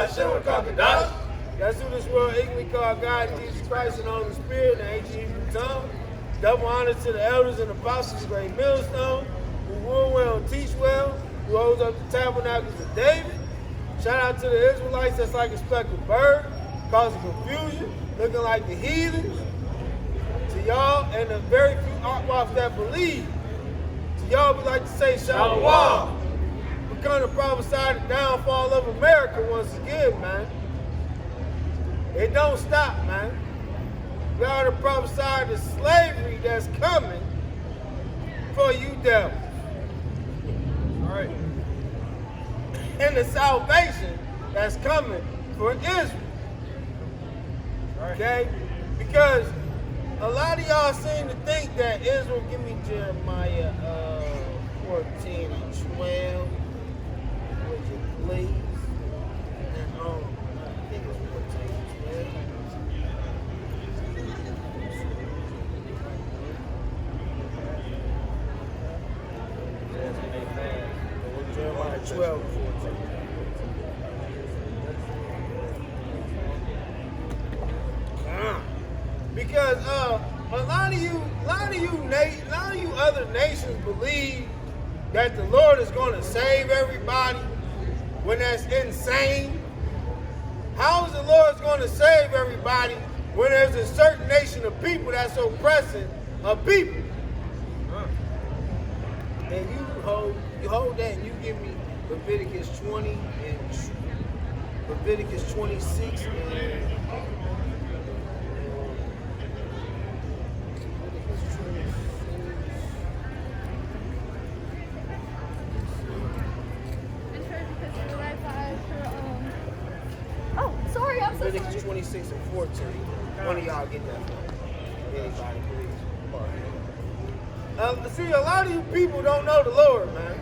Yahshua Kakadash. That's who this world ignorantly call God, Jesus Christ, and the Holy Spirit, in the ancient Hebrew tongue. Double honor to the elders and apostles of Great Millstone, who rule well and teach well, who holds up the tabernacles of David. Shout out to the Israelites that's like a speckled bird, causing confusion, looking like the heathens. To y'all and the very few Akwaps that believe. To y'all, we like to say Shalom. We come to prophesy the downfall of America once again, man. It don't stop, man. We ought to prophesy the slavery that's coming for you devils. All right. And the salvation that's coming for Israel. Okay? Because a lot of y'all seem to think that Israel, give me Jeremiah 14 and 12. Would you please? And I think it's 14 and 12. Jeremiah 12 and 14. Because a lot of you other nations believe that the Lord is going to save everybody when that's insane. How is the Lord going to save everybody when there's a certain nation of people that's oppressing a people? And you hold that and you give me Leviticus 20 and Leviticus 26 and Leviticus 26 and 14. One of y'all get that from anybody, please. See, a lot of you people don't know the Lord, man.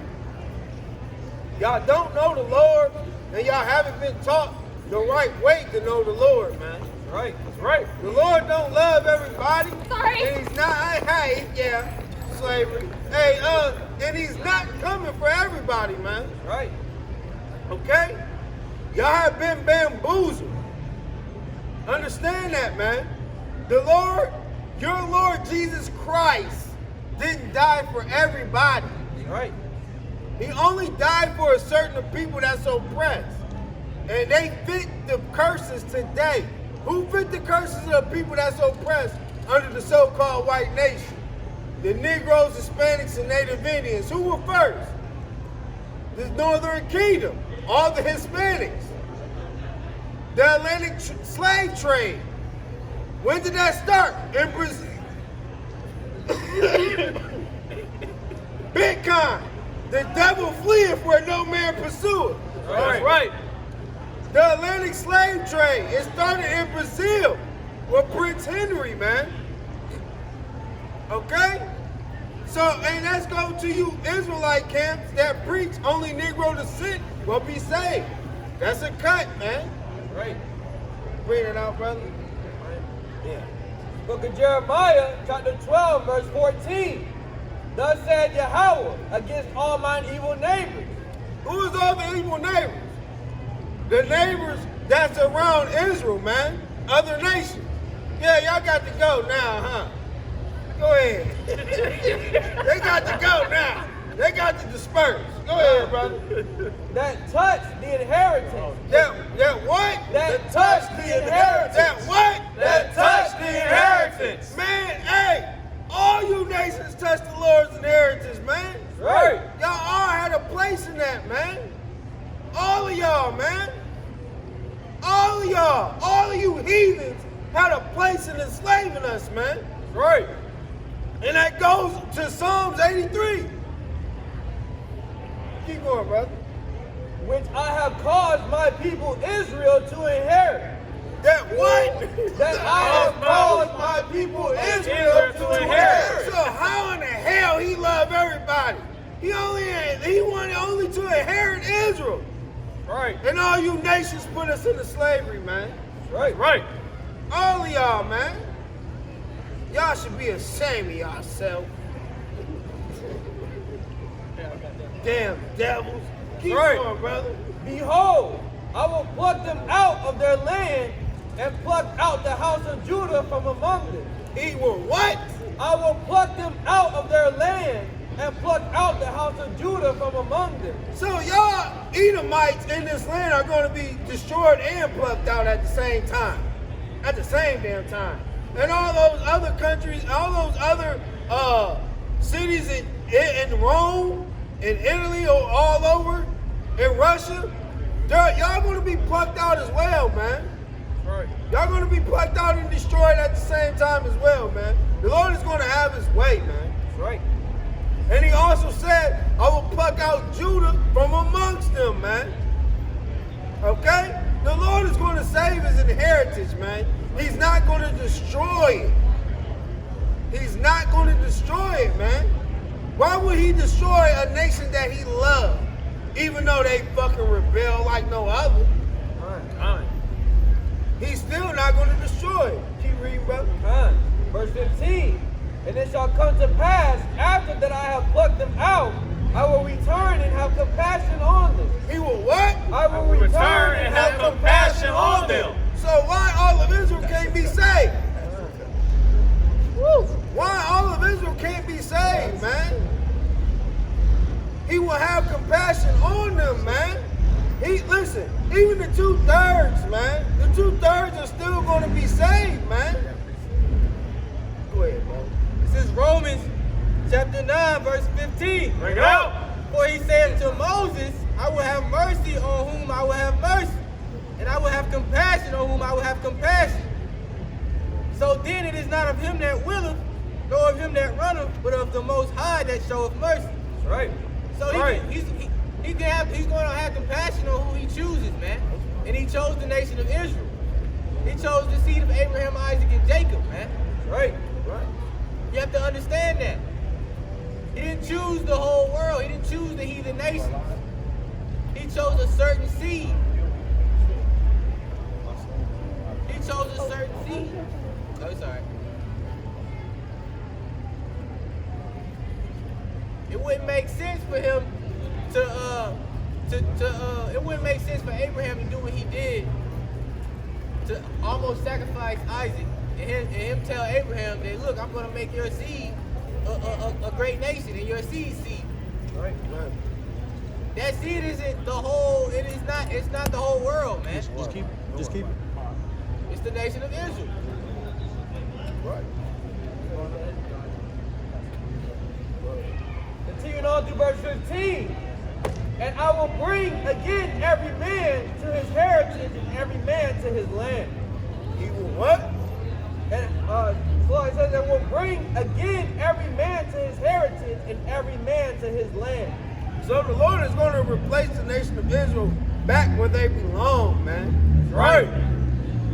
Y'all don't know the Lord, and y'all haven't been taught the right way to know the Lord, man. That's right. That's right. The Lord don't love everybody. Sorry. And he's not, slavery. And he's not coming for everybody, man. That's right. Okay? Y'all have been bamboozled. Understand that, man. The Lord, your Lord Jesus Christ, didn't die for everybody. That's right. He only died for a certain people that's oppressed. And they fit the curses today. Who fit the curses of the people that's oppressed under the so-called white nation? The Negroes, Hispanics, and Native Indians. Who were first? The Northern Kingdom. All the Hispanics. The Atlantic slave trade. When did that start? In Brazil. Bitcoin. The devil fleeth where no man pursueth. That's right. The Atlantic slave trade. It started in Brazil with Prince Henry, man. Okay? So, and let's go to you Israelite camps that preach only Negro descent will be saved. That's a cut, man. Right. Bring it out, brother. Yeah. Book of Jeremiah, chapter 12, verse 14. Thus said Yahweh against all mine evil neighbors. Who is all the evil neighbors? The neighbors that's around Israel, man. Other nations. Yeah, y'all got to go now, huh? Go ahead. They got to go now. They got to disperse. Go ahead, brother. That touched the inheritance. That what? That touched the inheritance. That what? That touched the inheritance. Man, hey, all you nations touch the Lord's inheritance, man. Right. Y'all all had a place in that, man. All of y'all, man. All of y'all. All of you heathens had a place in enslaving us, man. Right. And that goes to Psalms 83. Keep going, brother. Which I have caused my people Israel to inherit. That what? That I have caused my people Israel to inherit. So how in the hell he love everybody? He wanted only to inherit Israel. Right. And all you nations put us into slavery, man. Right. Right. All of y'all, man. Y'all should be ashamed of yourself. Damn devils. Keep going, brother. Behold, I will pluck them out of their land and pluck out the house of Judah from among them. He will what? I will pluck them out of their land and pluck out the house of Judah from among them. So y'all Edomites in this land are going to be destroyed and plucked out at the same time. At the same damn time. And all those other countries, all those other cities in Rome, in Italy, or all over, in Russia, y'all going to be plucked out as well, man. Right. Y'all going to be plucked out and destroyed at the same time as well, man. The Lord is going to have his way, man. That's right. And he also said, I will pluck out Judah from amongst them, man. Okay? The Lord is going to save his inheritance, man. He's not going to destroy it. He's not going to destroy it, man. Why would he destroy a nation that he loved, even though they fucking rebel like no other? He's still not going to destroy it. Keep reading, brother. Verse 15. And it shall come to pass, after that I have plucked them out, I will return and have compassion on them. He will what? I will return and have compassion on them. So why all of Israel can't be saved? Why all of Israel can't be saved, man? He will have compassion on them, man. Listen, even the 2/3, man, the 2/3 are still going to be saved, man. Go ahead, bro. This is Romans chapter 9, verse 15. Bring it out. For he said to Moses, I will have mercy on whom I will have mercy, and I will have compassion on whom I will have compassion. So then it is not of him that willeth, nor of him that runneth, but of the Most High that showeth mercy. That's right. So he's going to have compassion on who he chooses, man. And he chose the nation of Israel. He chose the seed of Abraham, Isaac, and Jacob, man. Right. You have to understand that. He didn't choose the whole world. He didn't choose the heathen nations. He chose a certain seed. He chose a certain seed. Oh, sorry. It wouldn't make sense for him it wouldn't make sense for Abraham to do what he did, to almost sacrifice Isaac, and him tell Abraham that, look, I'm going to make your seed a great nation, and your seed. Right. That seed isn't the whole, it's not the whole world, man. Just keep it. It's the nation of Israel. Right. Continuing on through verse 15. And I will bring again every man to his heritage and every man to his land. He will what? And so it says, and will bring again every man to his heritage and every man to his land. So the Lord is going to replace the nation of Israel back where they belong, man. Right.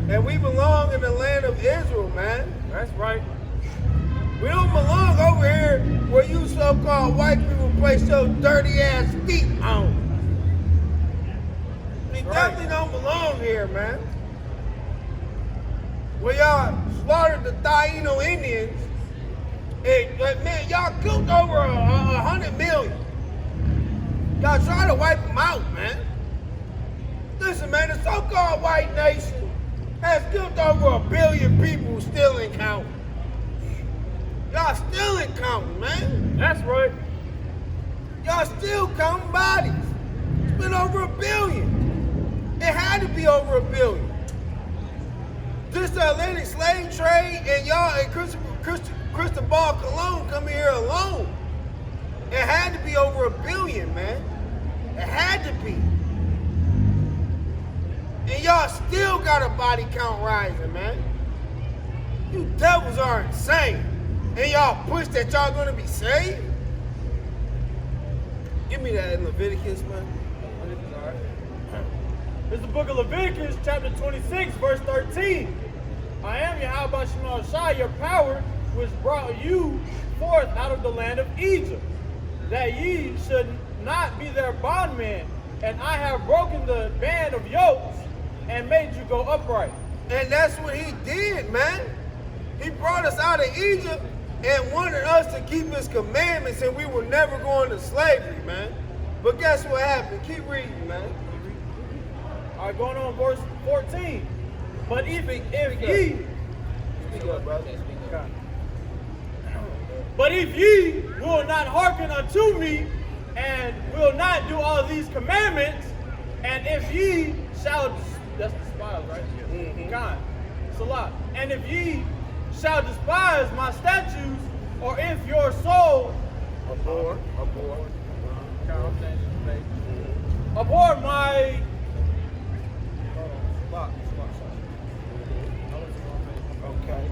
And we belong in the land of Israel, man. That's right. We don't belong over here where you so-called white people place your dirty ass feet on. We definitely don't belong here, man. Where y'all slaughtered the Taino Indians, and man, y'all killed over 100 million. Y'all try to wipe them out, man. Listen, man, the so-called white nation has killed over 1 billion people still in counting. Y'all still in counting, man. That's right. Y'all still counting bodies. It's been over 1 billion. It had to be over 1 billion. Just the Atlantic slave trade and y'all and Cristobal Colon coming here alone. It had to be over 1 billion, man. It had to be. And y'all still got a body count rising, man. You devils are insane. And y'all push that y'all gonna be saved? Give me that in Leviticus, man. It's the book of Leviticus, chapter 26, verse 13. I am Yahweh Shema Shai, your power, which brought you forth out of the land of Egypt, that ye should not be their bondmen, and I have broken the band of yokes and made you go upright. And that's what he did, man. He brought us out of Egypt and wanted us to keep his commandments, and we were never going to slavery, man. But guess what happened? Keep reading, man. All right, going on verse 14. But if ye, Speak up, brother. but if ye will not hearken unto me, and will not do all these commandments, and if ye shall, that's despise, right? Mhm. God, Salah. And if ye shall despise my statutes, or if your soul Abhor. abhor my Okay.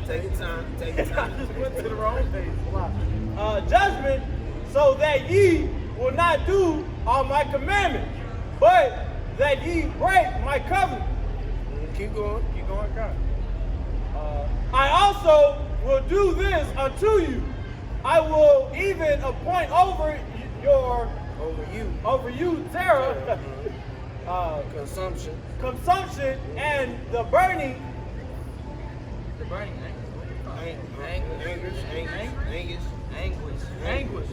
Take your time. Take your time. went to the wrong page. Judgment, so that ye will not do all my commandments, but that ye break my covenant. Keep going. Keep going, God. I also will do this unto you. I will even appoint over you terror, Consumption. consumption, and the burning. Anguish.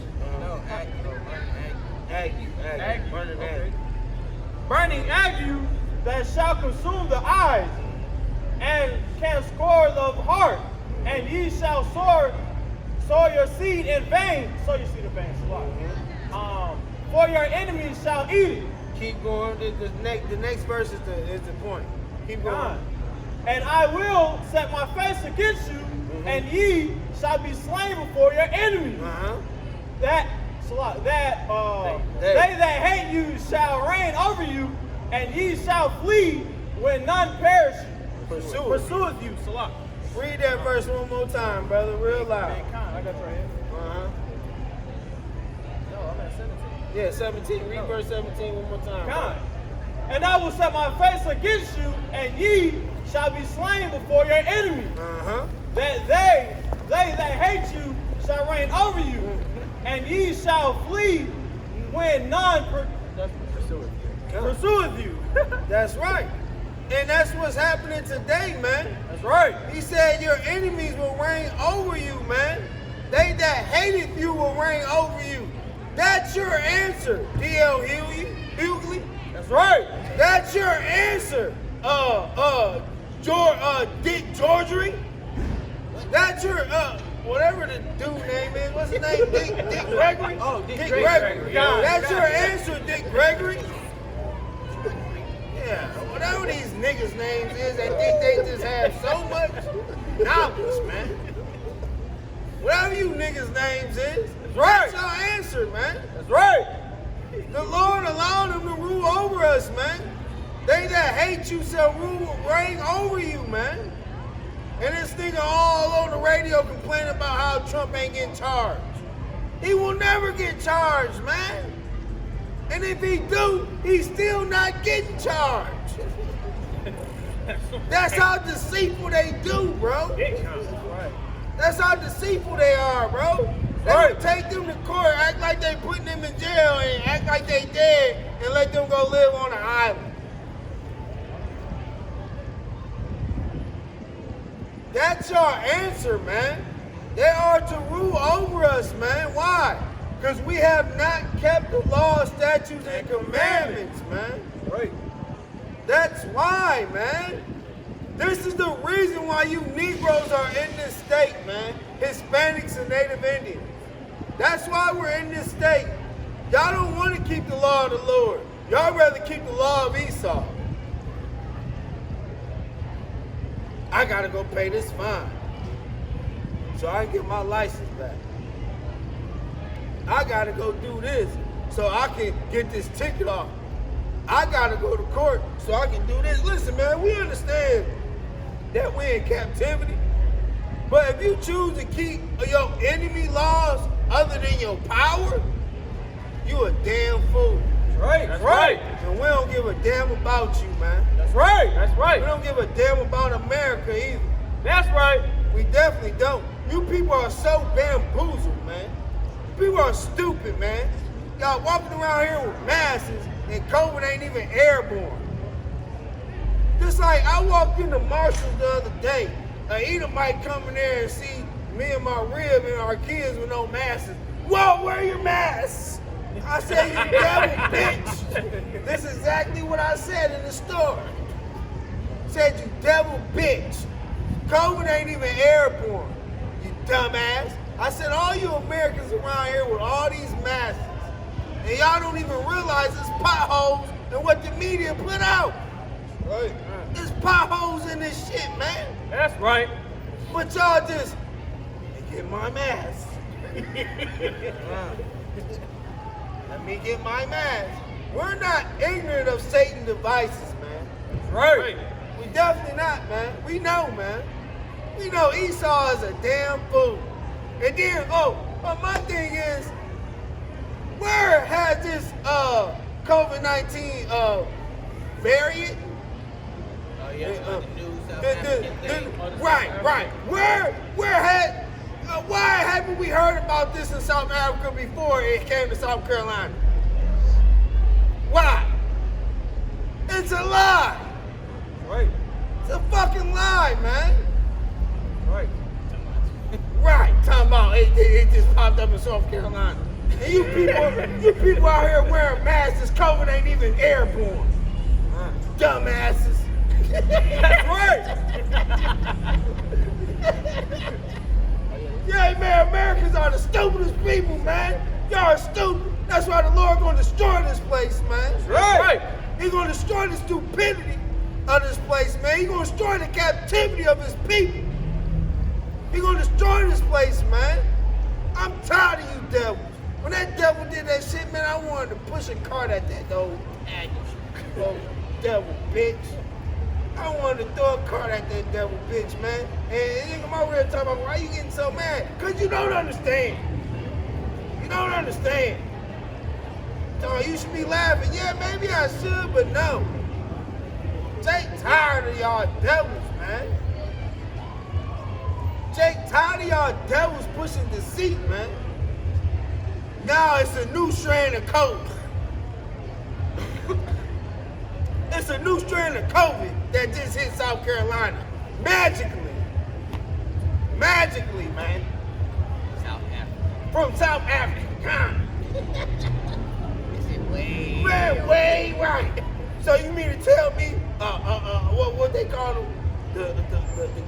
Burning ague that shall consume the eyes, and can score the heart, and ye shall sow your seed in vain. Sow your seed in vain. For your enemies shall eat it. Keep going. The next verse is the point. Keep going. God. And I will set my face against you, and ye shall be slain before your enemies. They that hate you shall reign over you, and ye shall flee when none perish. Pursueth you. Salah. Read that verse one more time, brother, real loud. I got you right here. No, I'm at 17. Yeah, 17. Read verse 17 one more time. God. And I will set my face against you, and ye shall be slain before your enemies. That they that hate you shall reign over you, and ye shall flee when none pursueth you. That's right. And that's what's happening today, man. That's right. He said your enemies will reign over you, man. They that hated you will reign over you. That's your answer, D.L. Hughley. That's right. That's your answer, Dick Georgery. That's your, whatever the dude name is. What's his name? Dick Gregory? Oh, Dick Gregory. Yeah. That's your answer, Dick Gregory. Yeah, whatever these niggas' names is, they think they just have so much knowledge, man. Whatever you niggas' names is, That's right. That's your answer, man. That's right. The Lord allowed them to rule over us, man. They that hate you shall reign over you, man. And this nigga all on the radio complaining about how Trump ain't getting charged. He will never get charged, man. And if he do, he's still not getting charged. That's how deceitful they do, bro. That's how deceitful they are, bro. They would take them to court, act like they putting them in jail, and act like they dead, and let them go live on an island. That's your answer, man. They are to rule over us, man. Why? Because we have not kept the law, statutes, and commandments, man. Right. That's why, man. This is the reason why you Negroes are in this state, man. Hispanics and Native Indians. That's why we're in this state. Y'all don't want to keep the law of the Lord. Y'all rather keep the law of Esau. I gotta go pay this fine so I can get my license back. I gotta go do this so I can get this ticket off. I gotta go to court so I can do this. Listen, man, we understand that we're in captivity, but if you choose to keep your enemy laws other than your power, you a damn fool. That's right. And we don't give a damn about you, man. That's right. That's We right. don't give a damn about America either. That's right. We definitely don't. You people are so bamboozled, man. People are stupid, man. Y'all walking around here with masks and COVID ain't even airborne. Just like I walked into Marshall's the other day. An Edomite come in there and see me and my rib and our kids with no masks. Whoa, wear your masks. I said, you devil bitch. exactly what I said in the story. Said, you devil bitch. COVID ain't even airborne, you dumbass. I said, all you Americans around here with all these masks, and y'all don't even realize it's potholes and what the media put out. Right. There's potholes in this shit, man. That's right. But y'all just, get my mask. Let me get my mask. We're not ignorant of Satan's devices, man. Right. We definitely not, man. We know, man. We know Esau is a damn fool. And then, but my thing is, where has this COVID-19 variant? Oh yeah, the news South African thing. Right. Why haven't we heard about this in South Africa before it came to South Carolina? Why? It's a lie. Right. It's a fucking lie, man. Right. Right, talking about it just popped up in South Carolina. And you people out here wearing masks, this COVID ain't even airborne. Dumbasses. That's right. Yeah, man, Americans are the stupidest people, man. Y'all are stupid. That's why the Lord gonna destroy this place, man. Right. He's gonna destroy the stupidity of this place, man. He's gonna destroy the captivity of his people. He's gonna destroy this place, man. I'm tired of you devils. When that devil did that shit, man, I wanted to push a cart at that old devil bitch. I wanted to throw a cart at that devil bitch, man. And my real talk about why you getting so mad? Cause you don't understand. You don't understand. So you should be laughing. Yeah, maybe I should, but no. Jake tired of y'all devils, man. Jake tired of y'all devils pushing deceit, man. Now it's a new strand of COVID. It's a new strand of COVID that just hit South Carolina. Magically. Magically, man. South Africa. From South Africa. Is it way? Man, way right. So you mean to tell me, what they call them, the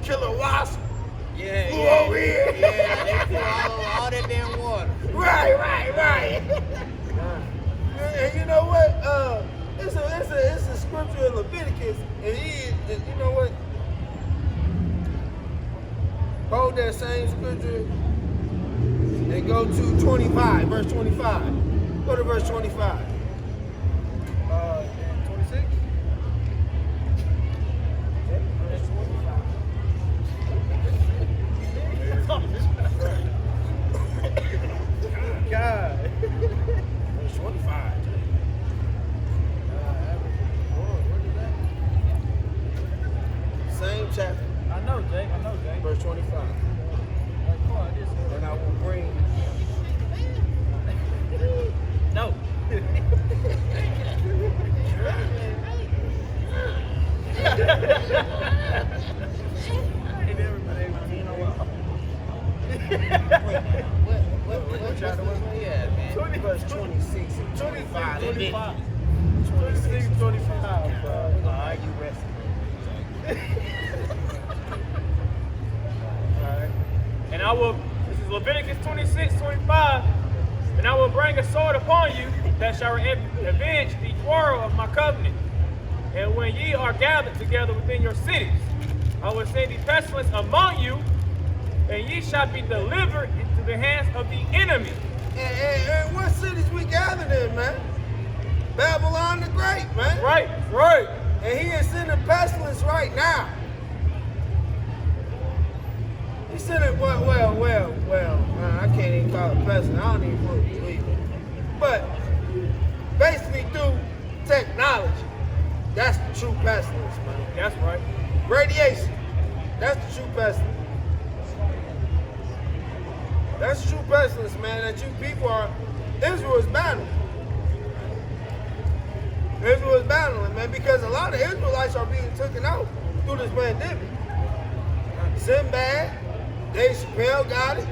killer wasp? Yeah, Flew over here. Yeah, they flew all that damn water. Right. And you know what? It's a scripture in Leviticus, and you know what? Hold that same scripture and go to 25, verse 25. Go to verse 25. 26. God. Verse 25. Same chapter, I know, Jake. verse 25. And I will bring. No. What chapter was we at, man? Verse 26 and 25. 25. 26, 25, bro. Alright, you rest. Alright. And I will, this is Leviticus 26, 25. And I will bring a sword upon you that shall avenge the quarrel of my covenant. And when ye are gathered together within your cities, I will send the pestilence among you, and ye shall be delivered into the hands of the enemy. And what cities we gathered in, man? Babylon the Great, man. Right. And he is sending pestilence right now. He's sending, well, I can't even call it pestilence. I don't even really believe it. But basically through technology, that's the true pestilence, man. That's right. Radiation, that's the true pestilence. That's the true pestilence, man, that you people are, Israel is battling. Israel is battling, man, because a lot of Israelites are being taken out through this pandemic. Sinbad, Dave Chappelle got it.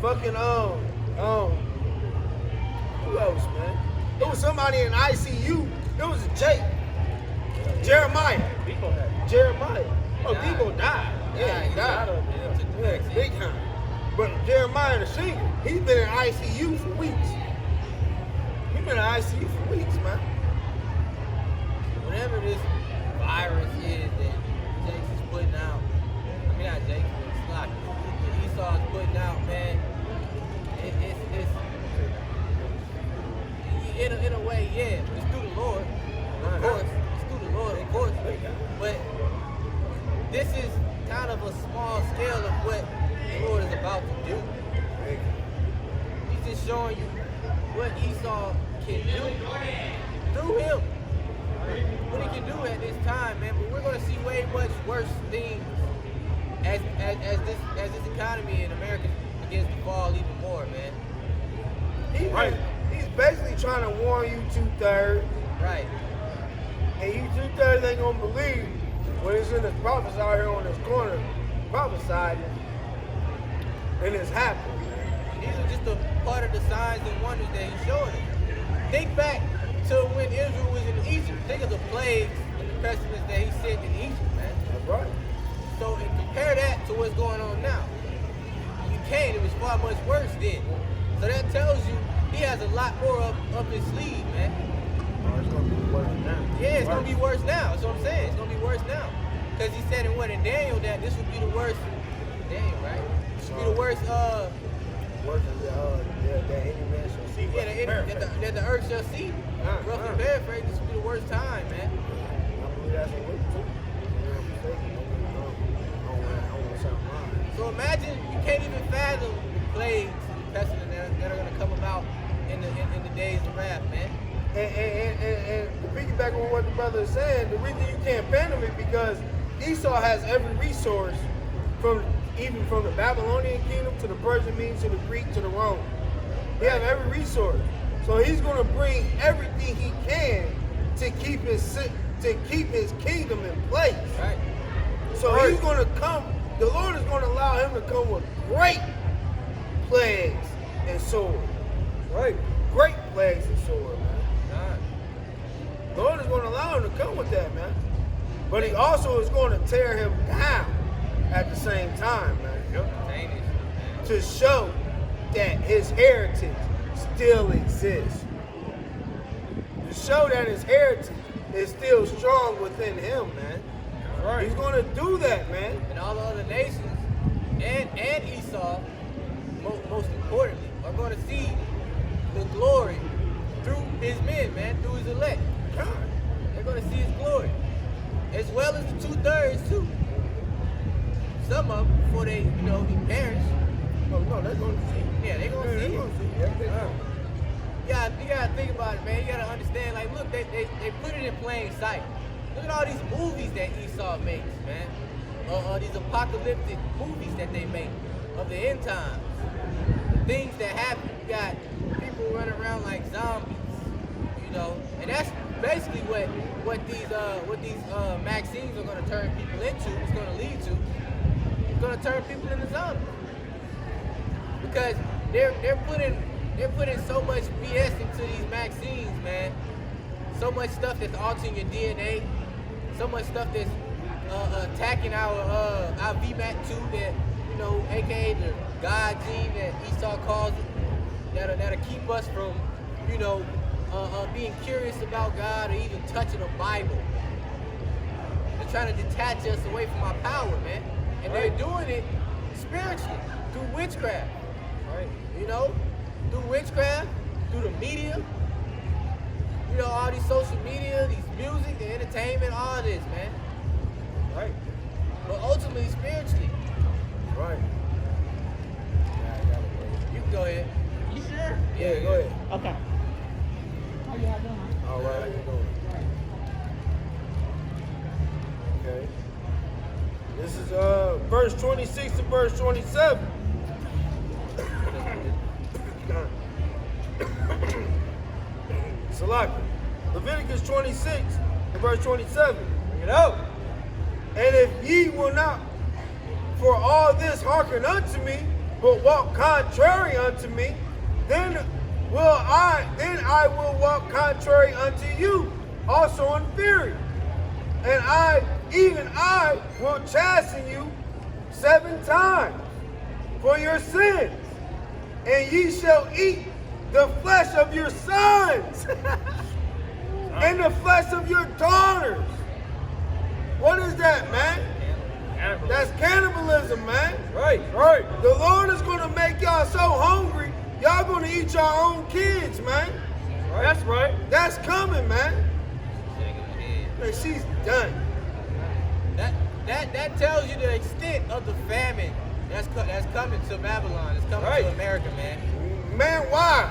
Fucking, who else, man? There was somebody in ICU It was Jake. Jeremiah. Debo had it. Jeremiah. Oh, Died. Debo died. Yeah, he died. Yeah, big time. But Jeremiah the singer, he's been in ICU for weeks. He's been in ICU for weeks, man. Whatever this virus is that Jake's is putting out, I mean not Jake, but Slock, that Esau is putting out, man, it's in a way, yeah, it's through the Lord, of course, it's through the Lord, of course, but this is kind of a small scale of what the Lord is about to do. He's just showing you what Esau can do through him. What he can do at this time, man. But we're gonna see way much worse things as this economy in America begins to fall even more, man. He's basically trying to warn you 2/3, Right. and you 2/3 ain't gonna believe when it's in the prophets out here on this corner prophesied, and it's happening. These are just a part of the signs and wonders that he's showing us. Think back to when Israel was in Egypt. Think of the plagues and the pestilence that he sent in Egypt, man. That's right. So and compare that to what's going on now. You can't. It was far much worse then. So that tells you he has a lot more up his sleeve, man. Oh, it's gonna be worse now. Yeah, it's gonna be worse now. That's what I'm saying. It's gonna be worse now. Because he said in Daniel that this would be the worst. Daniel, right? This would be the worst. Worse than that any man shall see. Yeah, that the earth shall see. Roughly paraphrase, this would be the worst time, man. I believe that's a word too. So imagine you can't even fathom the plagues and pestilence that are gonna come about in the days of wrath, man. And to piggyback on what the brother is saying, the reason you can't fathom it because Esau has every resource even from the Babylonian kingdom to the Persian Medes to the Greek to the Rome. He has every resource. So he's gonna bring everything he can to keep his kingdom in place. Right. So he's gonna come, the Lord is gonna allow him to come with great plagues and sword. Right. Great plagues and sword, man. God. The Lord is gonna allow him to come with that, man. But he also is gonna tear him down at the same time, man. Dang it, man. To show that his heritage still exists. To show that his heritage is still strong within him, man. Right. He's gonna do that, man. And all the other nations and Esau, most importantly, are going to see the glory through his men, man, through his elect. God. They're going to see his glory, as well as the 2/3 too. Some of them, before they, he perish. Oh no, they're gonna see. Yeah, they're going to see They're it. gonna see. Everything. You gotta think about it, man. You gotta understand, like, look, they put it in plain sight. Look at all these movies that Esau makes, man. These apocalyptic movies that they make of the end times. The things that happen. You got people running around like zombies, and that's basically what these magazines are gonna turn people into. It's gonna lead to. It's gonna turn people into zombies because they're putting so much BS into these magazines, man. So much stuff that's altering your DNA. So much stuff that's attacking our VMAT2 that, aka the God gene that Esau calls it, that'll keep us from, being curious about God or even touching the Bible. They're trying to detach us away from our power, man. And they're doing it spiritually, through witchcraft. Right. Through witchcraft, through the media, all these social media, these music, the entertainment, all this, man. Right. But ultimately, spiritually, Right. you can go ahead. You sure? Yeah, go ahead. Okay. How y'all doing? All right, how you doing? Okay. This is verse 26 to verse 27. Salaki. Leviticus 26 and verse 27. Bring it out. And if ye will not for all this hearken unto me, but walk contrary unto me, then I will walk contrary unto you, also inferior. And even I will chasten you 7 times for your sins. And ye shall eat the flesh of your sons and the flesh of your daughters. What is that, man? That's cannibalism, man. Right. The Lord is going to make y'all so hungry, y'all going to eat your own kids, man. That's right. That's coming, man. Man, she's done. That tells you the extent of the famine that's coming to Babylon. It's coming to America, man. Man, why?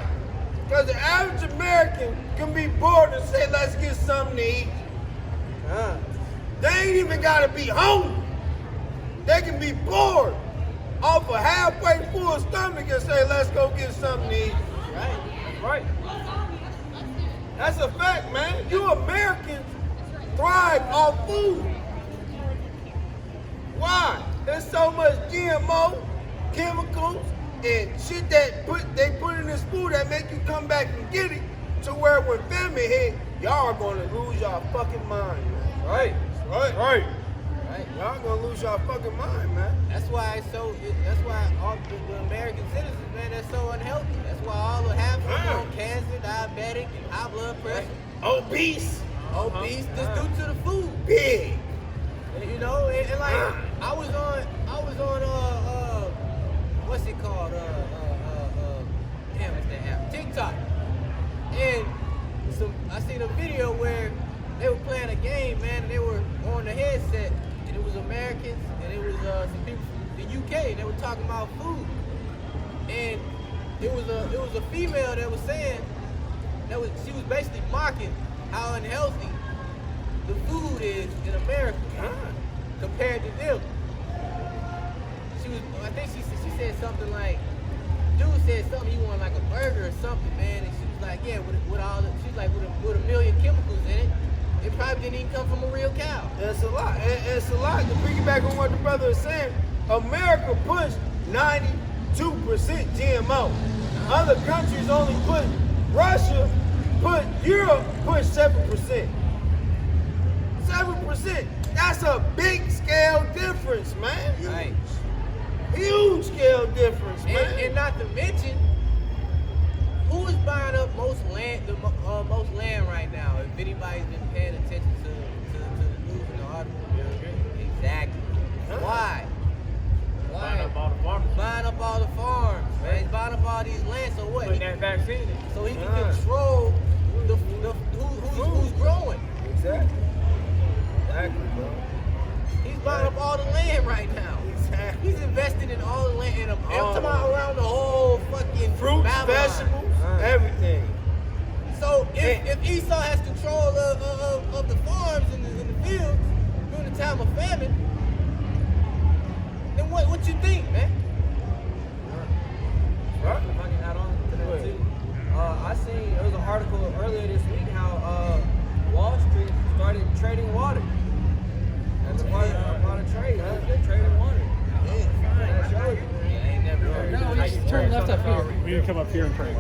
Because the average American can be bored and say, let's get something to eat. They ain't even got to be hungry. They can be bored off a halfway full stomach and say, let's go get something to eat. Right. That's a fact, man. You Americans thrive off food. Why? There's so much GMO, chemicals, and shit that they put in this food that make you come back and get it, to where when famine hit, y'all are gonna lose y'all fucking mind, man. Right. Right. Y'all gonna lose y'all fucking mind, man. That's why that's why all the American citizens, man, they're so unhealthy. That's why all of half of them on cancer, diabetic, and high blood pressure, Obese, just due to the food. big. You know, and like I was on what's it called? Damn, what's that app? TikTok. And I seen a video where they were playing a game, man, and they were on the headset, and it was Americans, and it was some people from the UK, and they were talking about food. And it was a female that was saying she was basically mocking how unhealthy the food is in America compared to them. I think she said something like, dude said something, he wanted like a burger or something, man, and she was like, yeah, with a million chemicals in it, it probably didn't even come from a real cow. It's a lot. It's a lot. To piggyback on what the brother is saying, America pushed 92% GMO. Other countries only put, Europe pushed 7%. 7%. That's a big scale difference, man. Right. Huge scale difference, man. And not to mention, who is buying up most land right now? If anybody's been paying attention to the news and the article. Exactly. Why? Buying up all the farmers. Buying up all the farms, man. He's buying up all these lands. So what? Putting that vaccine in. So he can control who's growing. Exactly, bro. He's buying up all the land right now. Exactly. He's investing in all the land, I'm talking about around the whole fucking Fruits, Babylon. vegetables, everything. So if Esau has control of the farms and the fields during the time of famine, then what you think, man? Right? If I can add on to that too. I seen there was an article earlier this week how Wall Street started trading water. That's a part of trade. They're trading water. That shows you. I ain't never heard No, of you turn left up here. We can come up here and pray.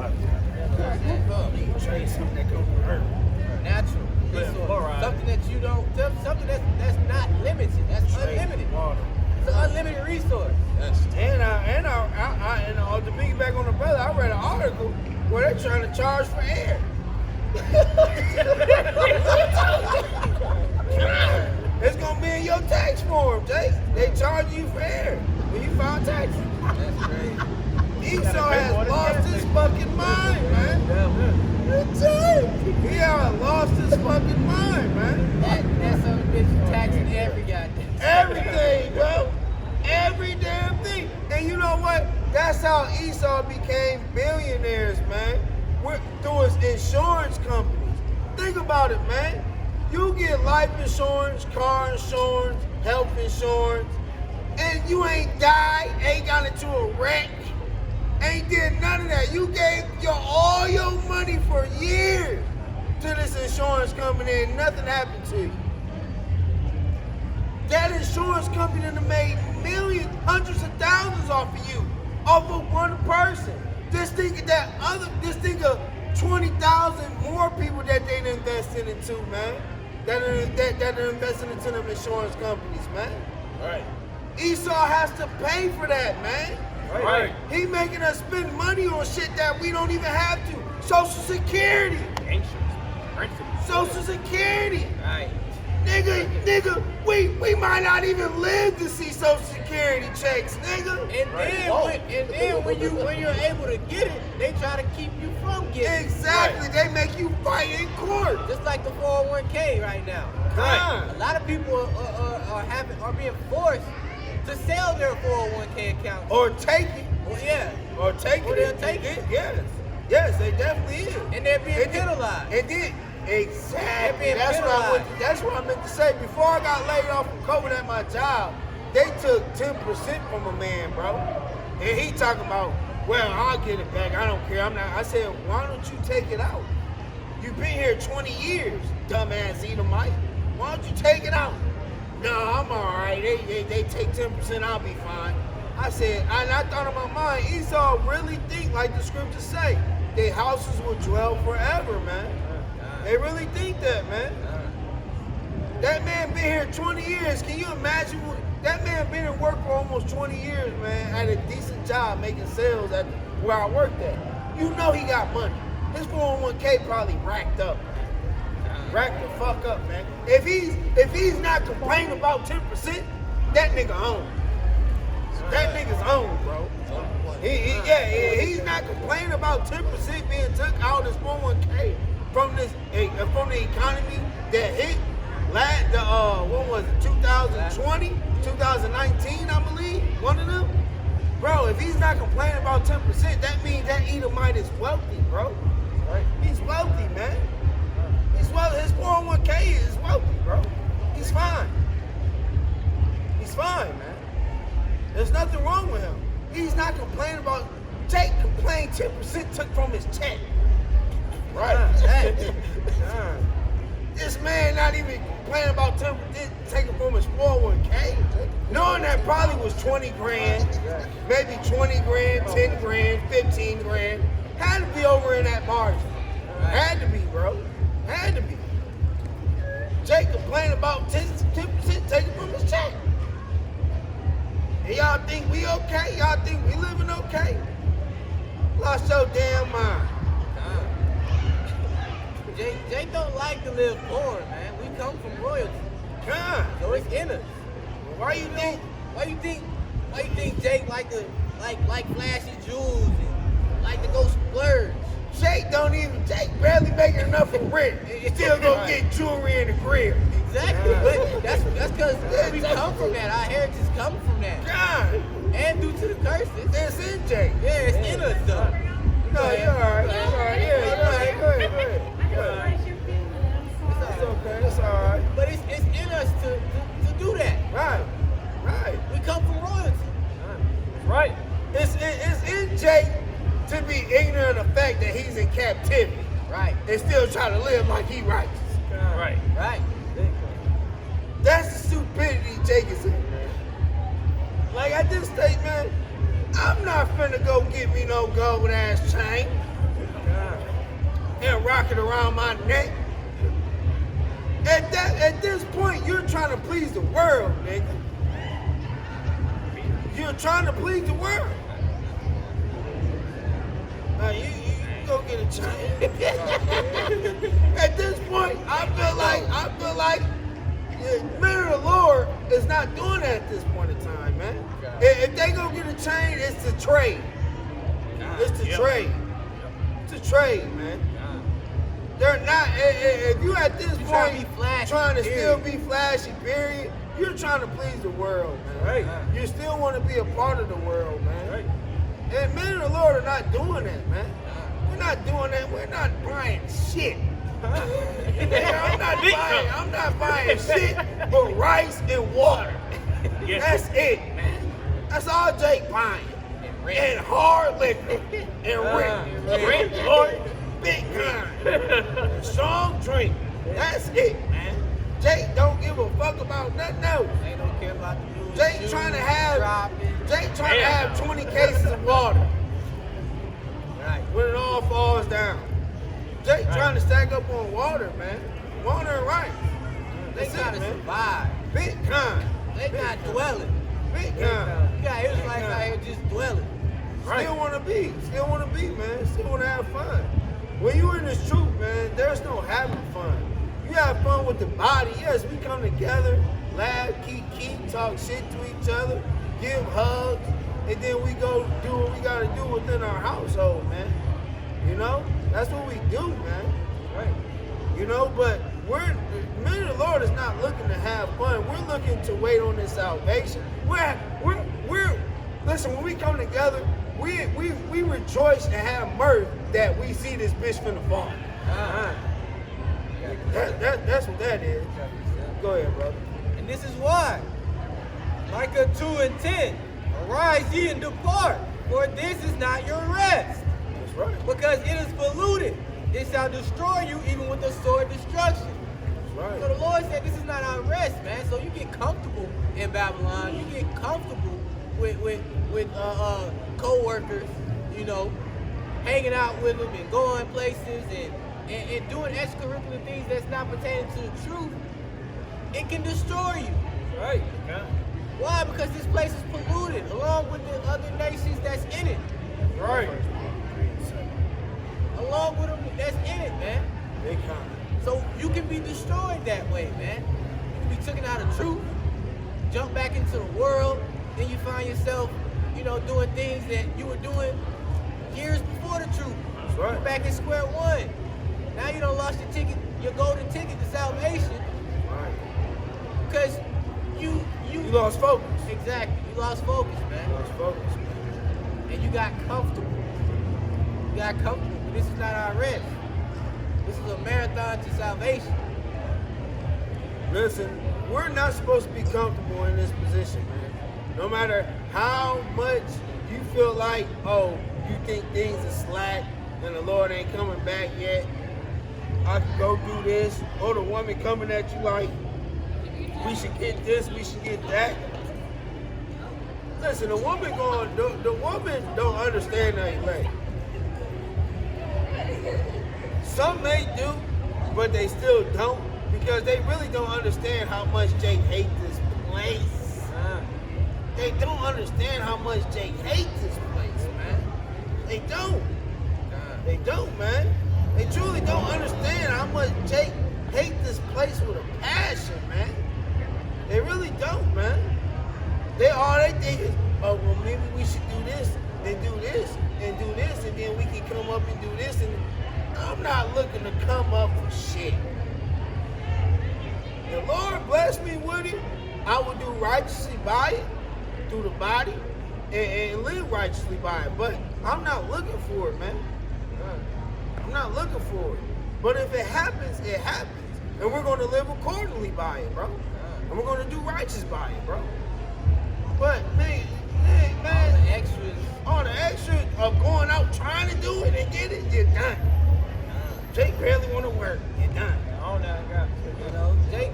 Trade something that goes with her. natural resource. fluoride. Something that you don't, something that's not limited. That's unlimited. Water. It's an unlimited resource. And to piggyback on the brother, I read an article where they're trying to charge for air. It's gonna be in your tax form, Jake. They charge you for air when you file taxes. That's crazy. Esau has lost his fucking mind, man. That's it. He has lost his fucking mind, man. That son of a bitch taxing every goddamn. Everything, bro. Every damn thing. And you know what? That's how Esau became billionaires, man. Through his insurance companies. Think about it, man. You get life insurance, car insurance, health insurance, and you ain't died, ain't got into a wreck, ain't did none of that. You gave all your money for years to this insurance company and nothing happened to you. That insurance company done made millions, hundreds of thousands off of you, off of one person. Just think of 20,000 more people that they invested into, man. That are investing into them insurance companies, man. Right. Esau has to pay for that, man. Right. He making us spend money on shit that we don't even have to. Social Security. Social Security. Right. Nigga, we might not even live to see Social Security checks, nigga. And then when you're able to get it, they try to keep you from getting it. Exactly. They make you fight in court. Just like the 401k right now. Right. A lot of people are being forced to sell their 401k account. Or take it. Well, yeah. Or take Or it. they'll take it. Yes, they definitely is. And they're being They did- penalized. It did. Exactly. being That's penalized. that's what I meant to say. Before I got laid off from COVID at my job, they took 10% from a man, bro. And he talking about, well, I'll get it back. I don't care. I said, why don't you take it out? You've been here 20 years, dumbass Edomite. Why don't you take it out? No, I'm all right. They take 10%, I'll be fine. I said, and I thought in my mind, Esau really think, like the scriptures say, their houses will dwell forever, man. They really think that, man. That man been here 20 years. Can you imagine? That man been in work for almost 20 years, man, at a decent job making sales at where I worked at. You know he got money. His 401k probably racked up. Racked the fuck up, man. If he's not complaining about 10%, that nigga own. That nigga's own, bro. He's not complaining about 10% being took out his 401k from the economy that hit what was it, 2020, 2019, I believe, one of them. Bro, if he's not complaining about 10%, that means that Edomite is wealthy, bro. Right? He's wealthy, man. He's wealthy. His 401k is wealthy, bro. He's fine. He's fine, man. There's nothing wrong with him. He's not complaining about. Jake complained 10% took from his check. Right. This man not even complaining about 10% taking from his 401k. Knowing that probably was 20 grand, maybe 20 grand, 10 grand, 15 grand. Had to be over in that margin. Had to be, bro. Had to be. Jake complaining about 10% taken from his check. And y'all think we okay? Y'all think we living okay? Lost your damn mind. Jake don't like to live poor, man. We come from royalty, God. so it's in us. Why you think? Why you think Jake like flashy jewels and like to go splurge? Jake barely making enough for rent. Still gonna get jewelry in the crib. Exactly, but that's because we come from that. Our heritage comes from that, God. and due to the curses. It's in Jake. Yeah, it's in us though. No, you're alright. You're alright. Yeah, go ahead. Go ahead. It's okay. It's alright. But it's in us to do that. Right. We come from royalty. Right. It's in Jake to be ignorant of the fact that he's in captivity. Right. And still try to live like he righteous. Right. Right. That's the stupidity Jake is in. Like at this state, man, I'm not finna go get me no gold ass chain and rock it around my neck. At this point, you're trying to please the world, nigga. You're trying to please the world. Now you go get a chain. At this point, I feel like the man of the Lord is not doing that at this point in time, man. If they go get a chain, it's the trade. It's the trade. It's a trade, man. They're not. If you at this point trying to be flashy, trying to still period. be flashy, period, you're trying to please the world, man. Right. You still want to be a part of the world, man. Right. And men of the Lord are not doing that, man. We're not doing that. We're not buying shit. I'm not buying shit but rice and water. That's it, man. That's all Jake buying. And hard liquor. And rent. Lord. Big kind. Strong drink. That's it, man. Jake don't give a fuck about nothing else. They don't care about the blue Jake shoes, trying to have dropping. 20 cases of water Right. when it all falls down. trying to stack up on water, man. Water and rice. They That's gotta it, man. survive. Big kind. They not dwelling. Big You kind. got Israelites out here just dwelling. Still want to be, man. Still want to have fun. When you in this truth, man, there's no having fun. You have fun with the body. Yes, we come together, laugh, keep, talk shit to each other, give hugs, and then we go do what we got to do within our household, man. You know, that's what we do, man. Right. You know, but the Lord is not looking to have fun. We're looking to wait on this salvation. We're listen, when we come together, we rejoice and have mirth that we see this bitch finna fall. That's what that is. Go ahead, brother. And this is why. Micah 2:10. Arise ye and depart, for this is not your rest. That's right. Because it is polluted. It shall destroy you even with the sword destruction. That's So the right. Lord said this is not our rest, man. So you get comfortable in Babylon. You get comfortable with co-workers, you know, hanging out with them and going places and doing extracurricular things that's not pertaining to the truth. It can destroy you. Right. Why? Because this place is polluted along with the other nations that's in it. Right. Along with them that's in it, man. Big kind. So you can be destroyed that way, man. You can be taken out of truth, jump back into the world, then you find yourself, you know, doing things that you were doing years before the truth. That's right. You're back at square one. Now you done lost your ticket, your golden ticket to salvation, Right. because you You lost focus. exactly, you lost focus, man. You lost focus, man. And you got comfortable. You got comfortable. But this is not our rest. This is a marathon to salvation. Listen, we're not supposed to be comfortable in this position, man. No matter how much you feel like, oh, you think things are slack and the Lord ain't coming back yet, I can go do this. Or the woman coming at you like, we should get this, we should get that. Listen, the woman don't understand the elect. Some may do, but they still don't, because they really don't understand how much Jake hates this place. They don't understand how much Jake hates this place, man. They don't. They don't, man. They truly don't understand how much Jake hates this place with a passion, man. They really don't, man. All they think is, oh, well, maybe we should do this, and do this, and do this, and then we can come up and do this. And I'm not looking to come up for shit. The Lord bless me with it. I will do righteously by it, through the body, and live righteously by it. But I'm not looking for it, man. I'm not looking for it. But if it happens, it happens. And we're going to live accordingly by it, bro. And we're going to do righteous by it, bro. But, man, all the extras of going out trying to do it and get it, you're done. Jake barely want to work. You're done. Oh, now I got You know, Jakes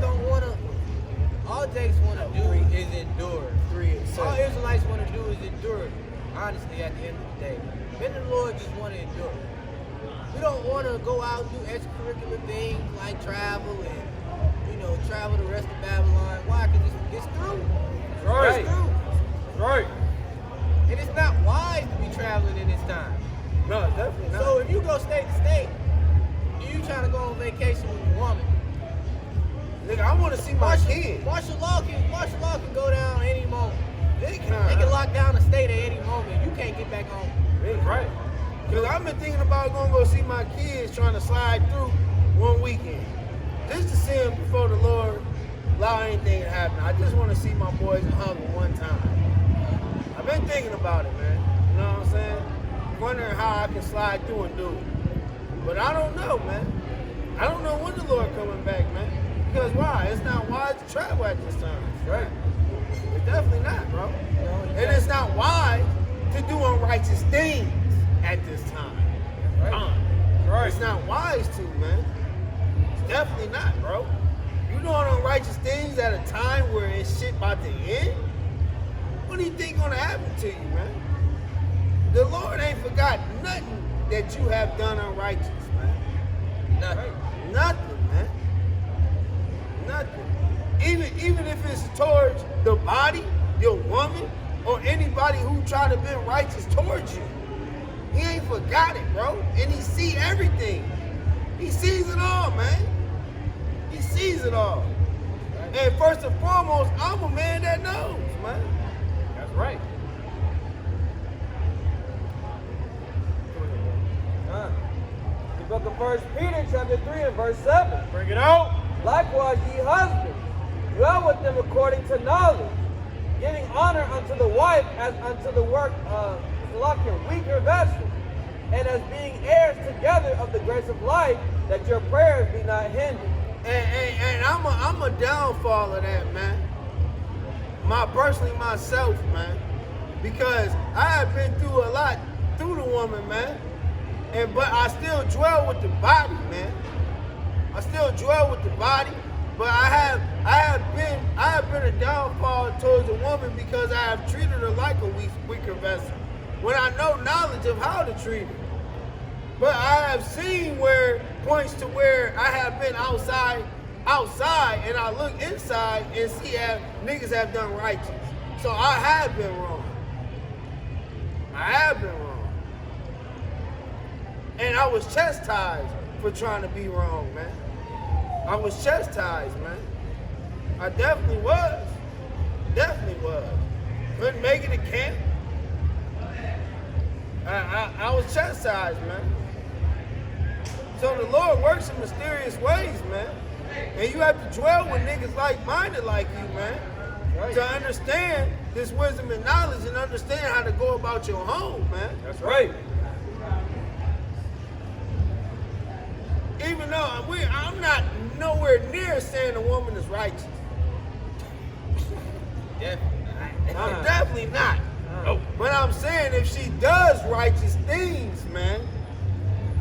don't want to. All Jakes want to do is endure. All Israelites want to do is endure. Honestly, at the end of the day, men of the Lord just want to endure. We don't want to go out and do extracurricular things like travel and, you know, travel the rest of Babylon. Why? Because it's through. Right. It's through. Right. And it's not wise to be traveling in this time. No, definitely not. So if you go state to state, and you trying to go on vacation with your woman, nigga, I want to see my kids. martial law can go down any moment. They They can lock down the state at any moment. You can't get back home. Right. Because I've been thinking about going to go see my kids trying to slide through one weekend. Just to see them before the Lord allow anything to happen. I just want to see my boys and hug them one time. I've been thinking about it, man. You know what I'm saying? Wondering how I can slide through and do it. But I don't know, man. I don't know when the Lord coming back, man. Because why? It's not wise to travel at this time. Right. It's definitely not, bro. And it's not wise to do unrighteous things at this time. Right. It's not wise to, man. It's definitely not, bro. You doing unrighteous things at a time where it's shit about to end? What do you think gonna happen to you, man? The Lord ain't forgot nothing that you have done unrighteous, man? Nothing. Nothing, man. Nothing. Even if it's towards the body, your woman, or anybody who tried to be righteous towards you. He ain't forgot it, bro. And he see everything. He sees it all, man. He sees it all. And first and foremost, I'm a man that knows, man. That's right. The book of 1 Peter chapter 3 and verse 7. Bring it out. Likewise, ye husbands, dwell with them according to knowledge, giving honor unto the wife as unto the work of weaker vessel, and as being heirs together of the grace of life, that your prayers be not hindered. And I'm a downfall of that, man. Personally myself, man. Because I have been through a lot through the woman, man. But I still dwell with the body, man. I still dwell with the body, but I have been a downfall towards a woman because I have treated her like a weaker vessel when I know knowledge of how to treat her. But I have seen points to where I have been outside, and I look inside and see how niggas have done righteous. So I have been wrong. I have been wrong. And I was chastised for trying to be wrong, man. I was chastised, man. I definitely was. Definitely was. Couldn't make it to camp. I was chastised, man. So the Lord works in mysterious ways, man. And you have to dwell with niggas like-minded like you, man. Right. To understand this wisdom and knowledge and understand how to go about your home, man. That's right. Even though I'm not nowhere near saying a woman is righteous. I'm definitely not. Nope. But I'm saying if she does righteous things, man,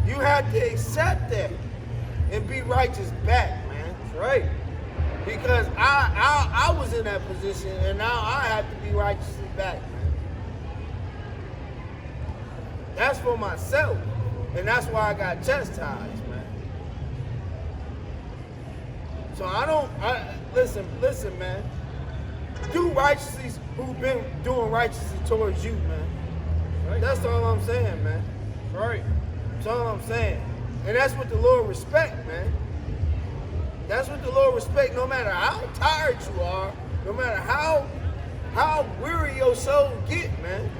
you have to accept that and be righteous back, man. That's right. Because I was in that position and now I have to be righteously back, man. That's for myself. And that's why I got chastised, man. So listen, man. Do righteously who've been doing righteously towards you, man. Right. That's all I'm saying, man. That's right. That's all I'm saying. And that's what the Lord respect, man. That's what the Lord respect, no matter how tired you are, no matter how weary your soul get, man.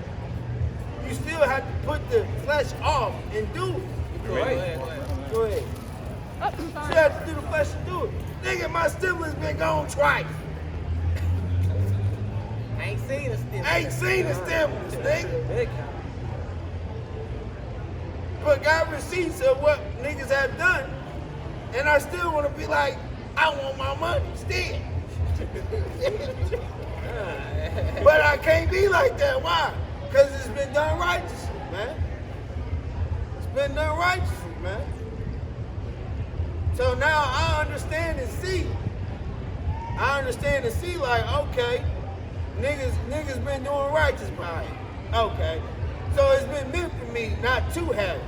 You still have to put the flesh off and do it. Go ahead. Go ahead. Oh, I'm You sorry. have to do the flesh and do it. Nigga, my stimulus been gone twice. I ain't seen a still. I ain't seen the stimulus, nigga. Big. But got receipts of what niggas have done, and I still want to be like, I want my money still. But I can't be like that. Why? Because it's been done righteously, man. It's been done righteously, man. So now I understand and see. I understand and see like, okay, niggas been doing righteous by it. Okay. So it's been meant for me not to have it.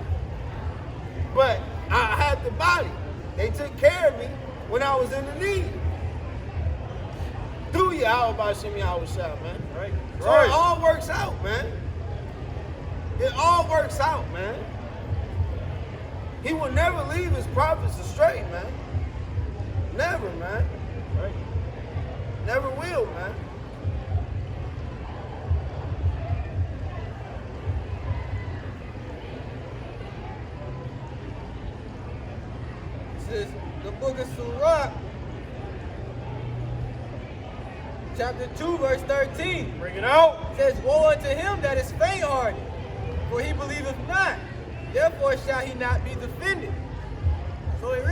But I had the body. They took care of me when I was in the need. Do you how about Shimmy Shah, man? Right. So it all works out, man. It all works out, man. He will never leave his prophets astray, man. Never, man. Right. Never will, man. This is the book of Surah, chapter 2, verse 13. Bring it out. It says, woe unto him that is faint-hearted, for he believeth not. Therefore shall he not be defended. So it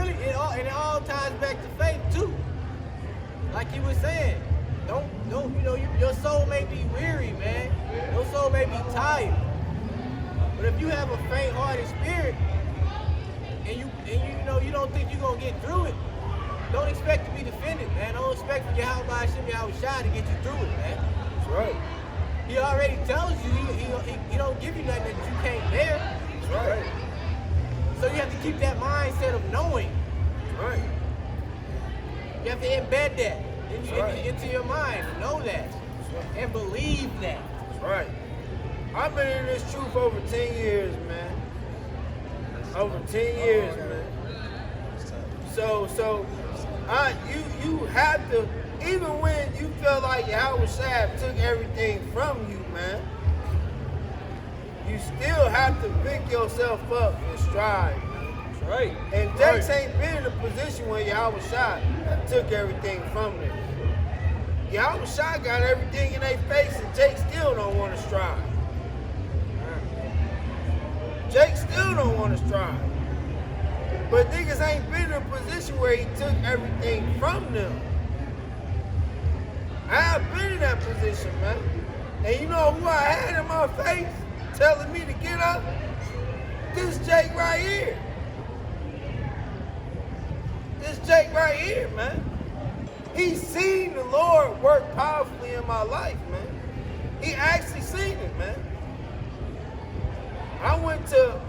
all ties back to faith too. Like he was saying, your soul may be weary, man. Your soul may be tired. But if you have a faint-hearted spirit, and you don't think you're gonna get through it, don't expect to be defended, man. Don't expect for Yahweh Shah to get you through it, man. That's right. He already tells you he don't give you nothing that you can't bear. That's right. have to embed that right. into your mind. Know that and believe that. That's right. I've been in this truth over 10 years, man. Over 10 years, man. So you have to, even when you feel like Yahweh Shai took everything from you, man, you still have to pick yourself up and strive, man. That's right. And Jakes ain't been in a position where Yahweh Shai took everything from them. Yahweh Shai got everything in their face and Jake still don't want to strive. Jake still don't want to strive. But niggas ain't been in a position where he took everything from them. I have been in that position, man. And you know who I had in my face telling me to get up? This Jake right here. This Jake right here, man. He's seen the Lord work powerfully in my life, man. He actually seen it, man. I went to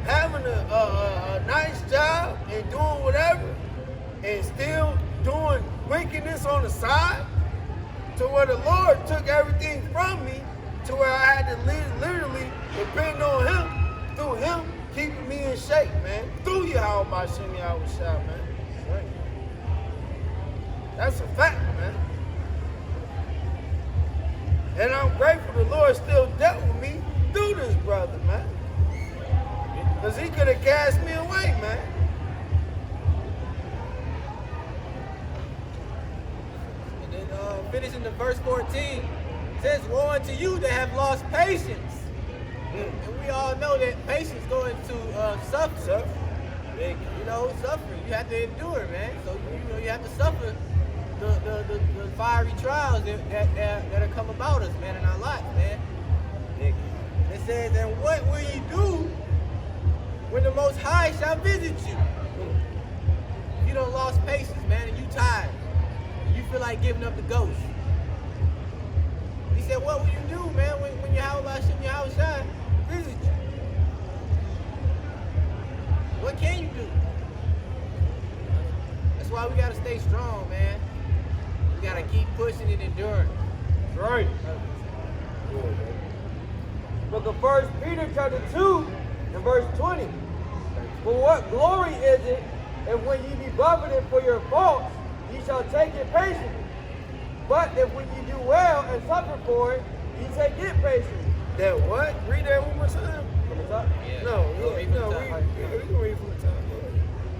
having a nice job and doing whatever and still doing wickedness on the side to where the Lord took everything from me to where I had to literally depend on him, through him keeping me in shape, man. Through Yahweh Bashem Yahweh Shai, man. Right. That's a fact, man. And I'm grateful the Lord still dealt with me through this brother, man. Because he could have cast me away, man. And then finishing the verse 14, it says, woe unto you that have lost patience. And we all know that patience going to suffering. Big. You know, suffering. You have to endure, man. So you have to suffer the fiery trials that come about us, man, in our life, man. Big. It says, and what will you do when the Most High shall visit you? You done lost patience, man, and you tired. You feel like giving up the ghost. He said, what will you do, man, when Yahweh Hashem Yahweh Shai visit you? What can you do? That's why we gotta stay strong, man. We gotta keep pushing and enduring. That's right. Book of 1 Peter chapter 2 and verse 20. For what glory is it if when ye be buffeted for your faults, ye shall take it patiently? But if when ye do well and suffer for it, ye take it patiently. That what? Read that one more time. From the top. No, read from the top. we can read from the top.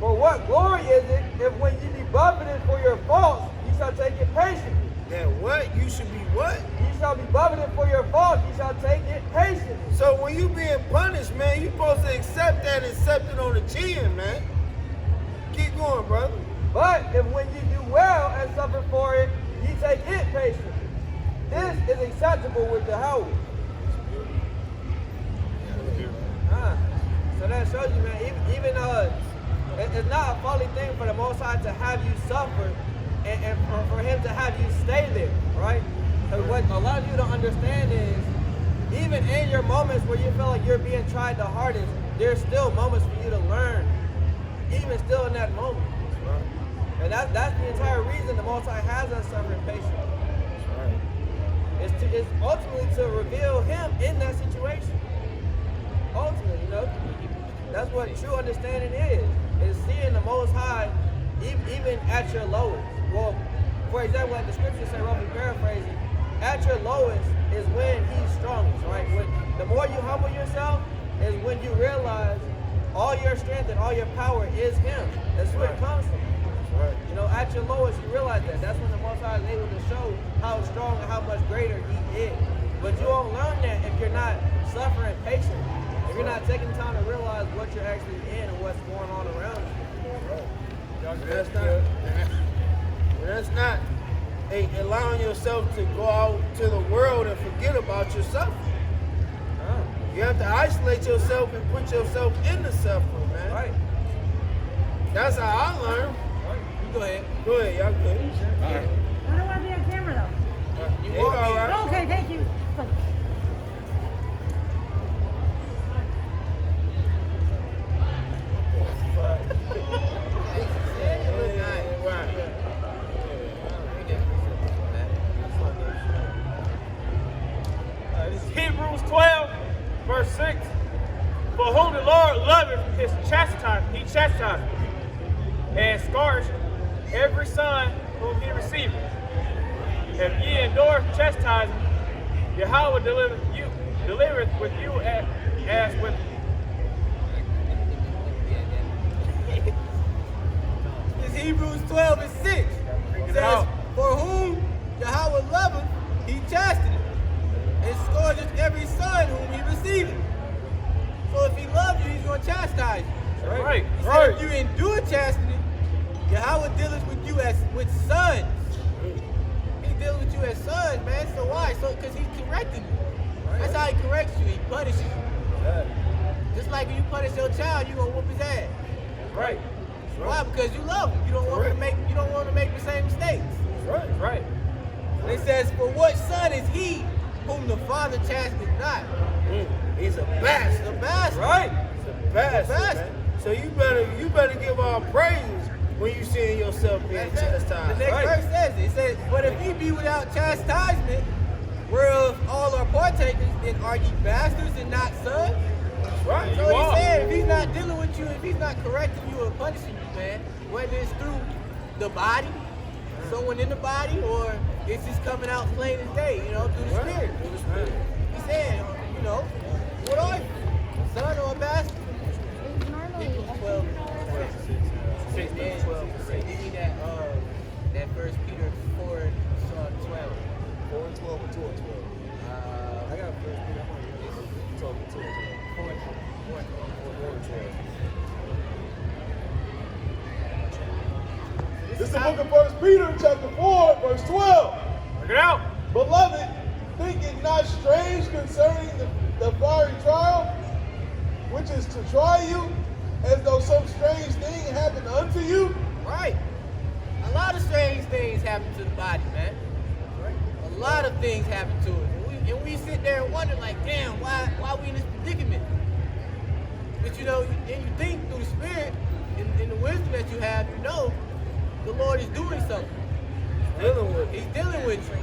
For what glory is it if when ye be buffeted for your faults, ye shall take it patiently? That what? You should be what? Ye shall be buffeted for your faults, ye shall take it patiently. So when you being punished, man, you supposed to accept that and accept it on the chin, man. Keep going, brother. But if when ye do well and suffer for it, ye take it patiently. This is acceptable with the Yahweh. So that shows you, man, even it's not a folly thing for the Most High to have you suffer and for him to have you stay there, right? Because what a lot of you don't understand is, even in your moments where you feel like you're being tried the hardest, there's still moments for you to learn, even still in that moment. And that's the entire reason the Most High has us suffering patiently. It's ultimately to reveal him in that situation. Ultimately, you know, that's what true understanding is seeing the Most High even at your lowest. Well, for example, like the scriptures say, roughly paraphrasing, at your lowest is when he's strongest, right? When the more you humble yourself is when you realize all your strength and all your power is him. That's where it comes from. You know, at your lowest, you realize that. That's when the Most High is able to show how strong and how much greater he is. But you won't learn that if you're not suffering patiently. If you're not taking time to realize what you're actually in and what's going on around you. That's not allowing yourself to go out to the world and forget about yourself. You have to isolate yourself and put yourself in the suffering, man. Right. That's how I learned. You go ahead. Go ahead, y'all good. I don't want to be on camera though. You all right? Okay, thank you. For whom the Lord loveth his chastise, he chastiseth, and scourgeth every son whom he receiveth. If ye endure chastising, Yahweh delivereth with you as with It's Hebrews 12 and 6. It says, for whom Yahweh loveth, he chasteneth, and scourgeth every son whom he receiveth. So if he loves you, he's going to chastise you. right. He said, if you endure chastening, Yahweh dealeth with you as with sons. He deals with you as sons, man. So why? So because he's correcting you. That's how he corrects you. He punishes you. Just like when you punish your child, you're gonna whoop his ass. Right. Why? Because you love him. You don't want him to make. You don't want him to make the same mistakes. Right. And it says, for what son is he whom the father chasteneth not? He's a bastard. The bastard. Right. He's a bastard, Bastard. man. So you better give all praises when you seeing yourself being chastised. The next verse says it. It says, but if ye be without chastisement, whereof all are partakers, then are ye bastards and not sons? Right. So he said, if he's not dealing with you, if he's not correcting you or punishing you, man, whether it's through the body, someone in the body, or it's just coming out plain as day, through the Spirit. He said, what are you? A son or a bastard? Hebrews 12. 12. Give me that 1 Peter 4 and 12. 4 and 12 or 2 and 12? I got 1 Peter. You told me 2 and 12. 4 and 12. This is the book of 1 Peter, chapter 4, verse 12. Look it out. Beloved, think it not strange concerning the fiery trial, which is to try you, as though some strange thing happened unto you. Right. A lot of strange things happen to the body, man. A lot of things happen to it. And we sit there and wonder, like, damn, why we in this predicament? But and you think through the Spirit, in the wisdom that you have, the Lord is doing something. Dealing with He's dealing with you.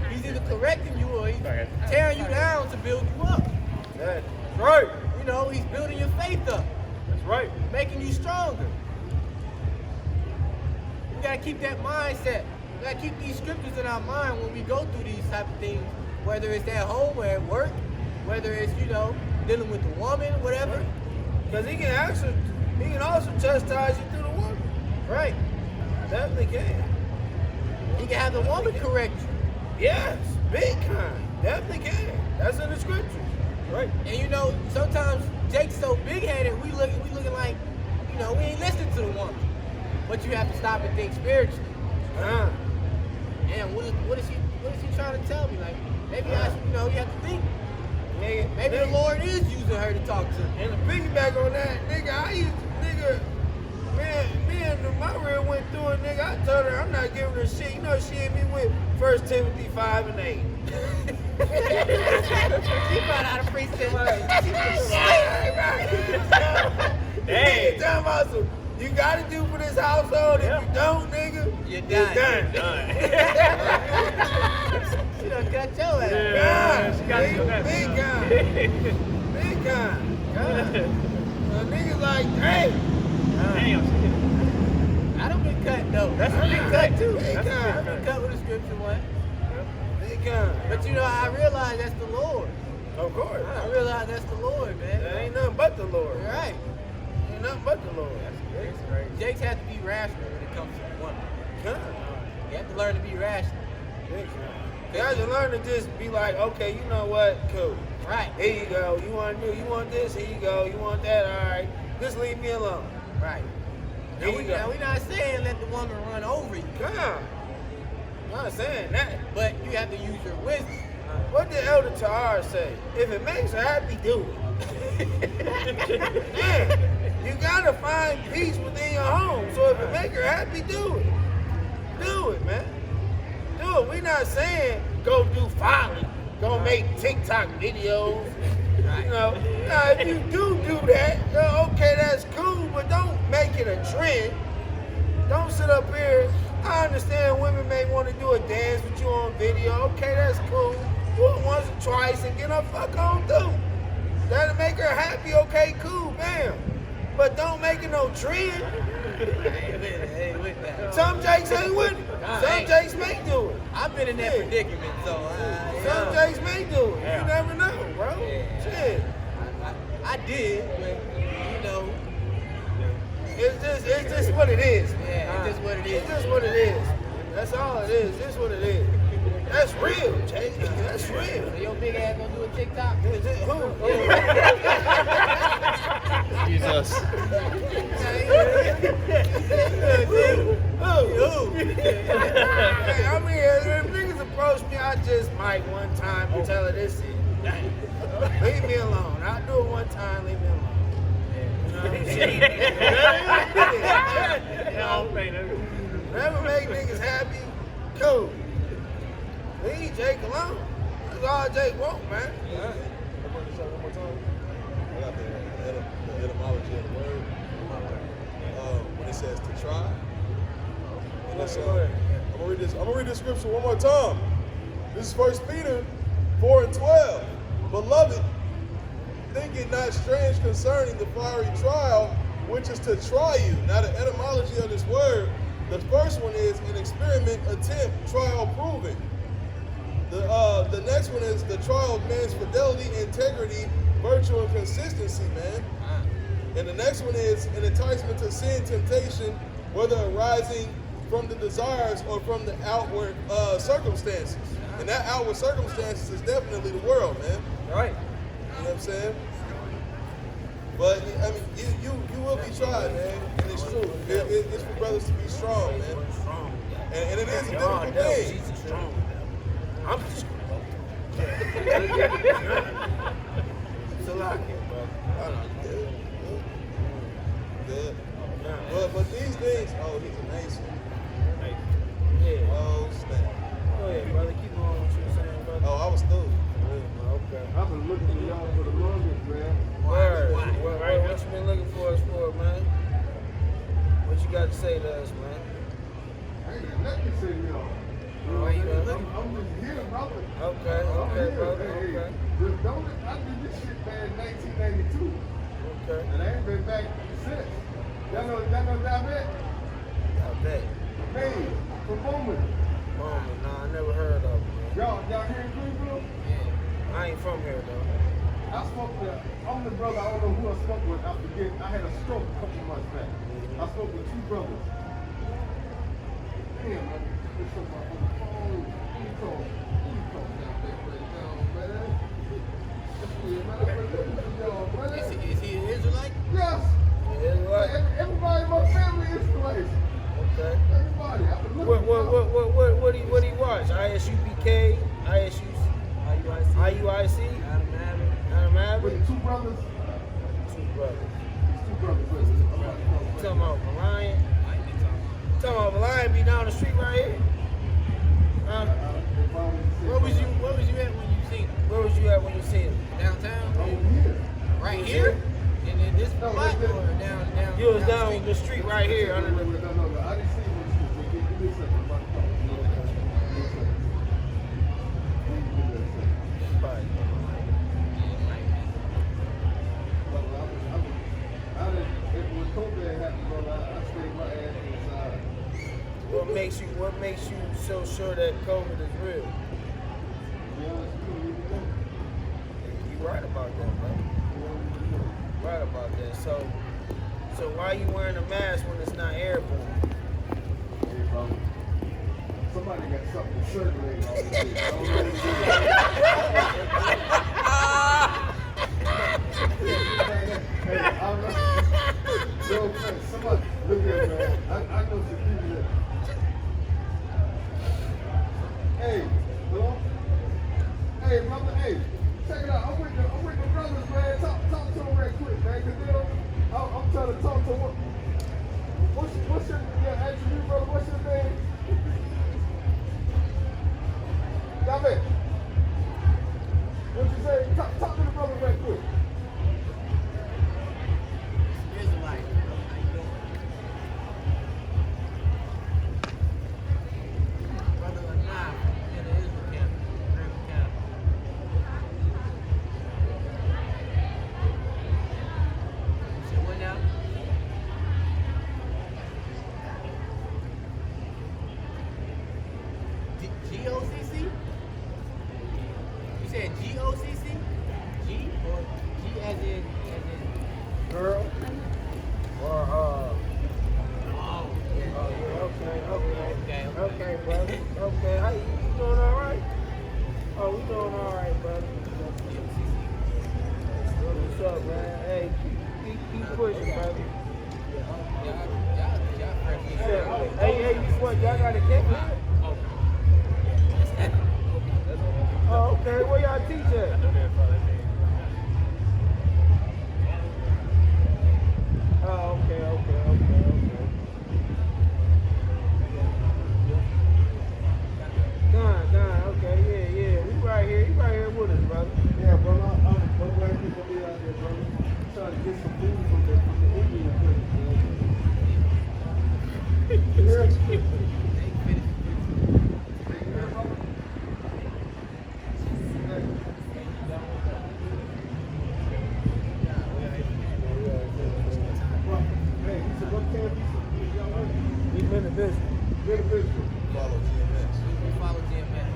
He's either correcting you or he's tearing you down to build you up. that. Right. He's building your faith up, That's right. making you stronger. We gotta keep that mindset. We gotta keep these scriptures in our mind when we go through these type of things, whether it's at home or at work, whether it's, dealing with the woman, whatever. Because he can also chastise you through the work. Right. Definitely can. He can have the woman correct you. Yes, big kind. Definitely can. That's in the scriptures. Right. And sometimes Jake's so big-headed, we looking like, we ain't listening to the woman. But you have to stop and think spiritually. Damn, what is he trying to tell me? Like, maybe you have to think. Maybe the Lord is using her to talk to. And to piggyback on that, me and my real went through it, nigga. I told her I'm not giving her shit. She hit me with 1 Timothy 5 and 8. She found out a precept. Hey, talking about some, you gotta do for this household. If you don't, nigga, You're it's done. done. She done cut your ass. Yeah, she got big, you that. big gun. Big gun. Niggas like, hey, Damn. I done been cut though. That's a big cut too. Big I've gun. been cut with a scripture one. Big gun. But I realize that's the Lord. Of course. I realize that's the Lord, man. That ain't nothing but the Lord. You're right. Ain't nothing but the Lord. Jakes has to be rational when it comes to the woman. Gun. You have to learn to be rational. Big gun. You have to learn to just be like, okay, you know what? Cool. Right. Here you go. You want this? Here you go. You want that? All right. Just leave me alone. Right. Here you go. Now we're not saying let the woman run over you, God. I'm not saying that. but you have to use your wisdom. What did Elder Tahar say? If it makes her happy, do it. Yeah. You gotta find peace within your home. So if it make her happy, do it. Do it, man. Do it. We're not saying go do folly. Go make TikTok videos. Now if you do that, okay, that's cool, but don't make it a trend. Don't sit up here. I understand women may want to do a dance with you on video. Okay, that's cool. Do it once or twice and get her fuck on through. That'll make her happy, okay, cool, bam. But don't make it no trend. Hey, with that. Some Jakes ain't with it. Some Jakes may do it. I've been in that predicament, so Some Jakes may do it. You never know, bro. Shit. I did, but you know, It's just what it is. yeah, it's just what it is. It's just what it is. That's all it is. It's what it is. That's real, Jake. That's real. So your big ass gonna do a TikTok? Is it who? Jesus. Who? Hey, I mean, if niggas approach me, I just might one time and tell her this shit. Leave me alone. I'll do it one time, leave me alone. You know what I'm saying? Whatever make niggas happy, cool. Leave Jake alone. That's all Jake want, man. I bring this up one more time. I got the etymology of the word. When it says to try. And it's, I'm gonna read this scripture one more time. This is 1 Peter 4:12. Beloved, think it not strange concerning the fiery trial, which is to try you. Now the etymology of this word, the first one is an experiment, attempt, trial, proving. The next one is the trial of man's fidelity, integrity, virtue, and consistency, man. And the next one is an enticement to sin, temptation, whether arising from the desires or from the outward circumstances. And that outward circumstances is definitely the world, man. Right. You know what I'm saying? But I mean, you will be tried, man, and it's true. It's for brothers to be strong, man. And it is a difficult thing. She's strong. I'm just It's a lot here, bro. Good. But these things, oh, he's amazing. Yeah. Oh, snap. Go ahead, brother. Keep on what you were saying, brother. Oh, I was through. Okay. I've been looking for y'all for the longest, man. Word. What you been looking for us for, man? What you got to say to us, man? Hey, let me say y'all. Why you been looking? I'm just here, brother. Okay, brother. Hey, Okay. just don't, I did this shit back in 1992. Okay. And I ain't been back since. Y'all know David? I bet. Hey, from Bowman. Moment, nah, I never heard of it, man. Y'all here in Greenville? I ain't from here, though. I'm the brother, I don't know who I spoke with. I forget. I had a stroke a couple months back. I spoke with two brothers. Damn, man. This was my phone. Who you call down there right now, man? Is he an Israelite? Yes. Yeah, what? Everybody in my family is Israelites. Okay. Everybody. I've been looking for What do you watch? ISUPK, IUIC, Adam Abbott, with the two brothers. two brothers. Two brothers. You talking about Reliant? Talking about Reliant be down the street right here? Huh? Where was you at when you seen him? Where was you at when you seen him? Downtown? Over here. Right here? In this No, spot right there. or down? You was down the street right here under the. No, I didn't see what you did. Give me a second. What makes you so sure that COVID is real? You right about that, bro. Right about that. So why you wearing a mask when it's not airborne? Somebody got something circulating on this shit. Somebody, look at man. I know some people that. Hey, bro. Hey, brother. Hey, check it out. I'm with the brothers, man. Talk to them right quick, man. Cause I'm trying to talk to them. What's your attribute, brother? What's your name? David. What you say? Talk to the brother right quick. Israelite. How you doing? pushing, brother. Y'all Hey, you what? Y'all got a camera? Oh, okay. Where y'all teach at? Oh, okay. Done. Okay, yeah. We right here. You right here with us, brother. Yeah, brother. I'm glad people be out there, brother. Trying to get some food from the Indian place. Hey, he said, what camp you We've been to business. been to visit? Follow GMS. follow GMS.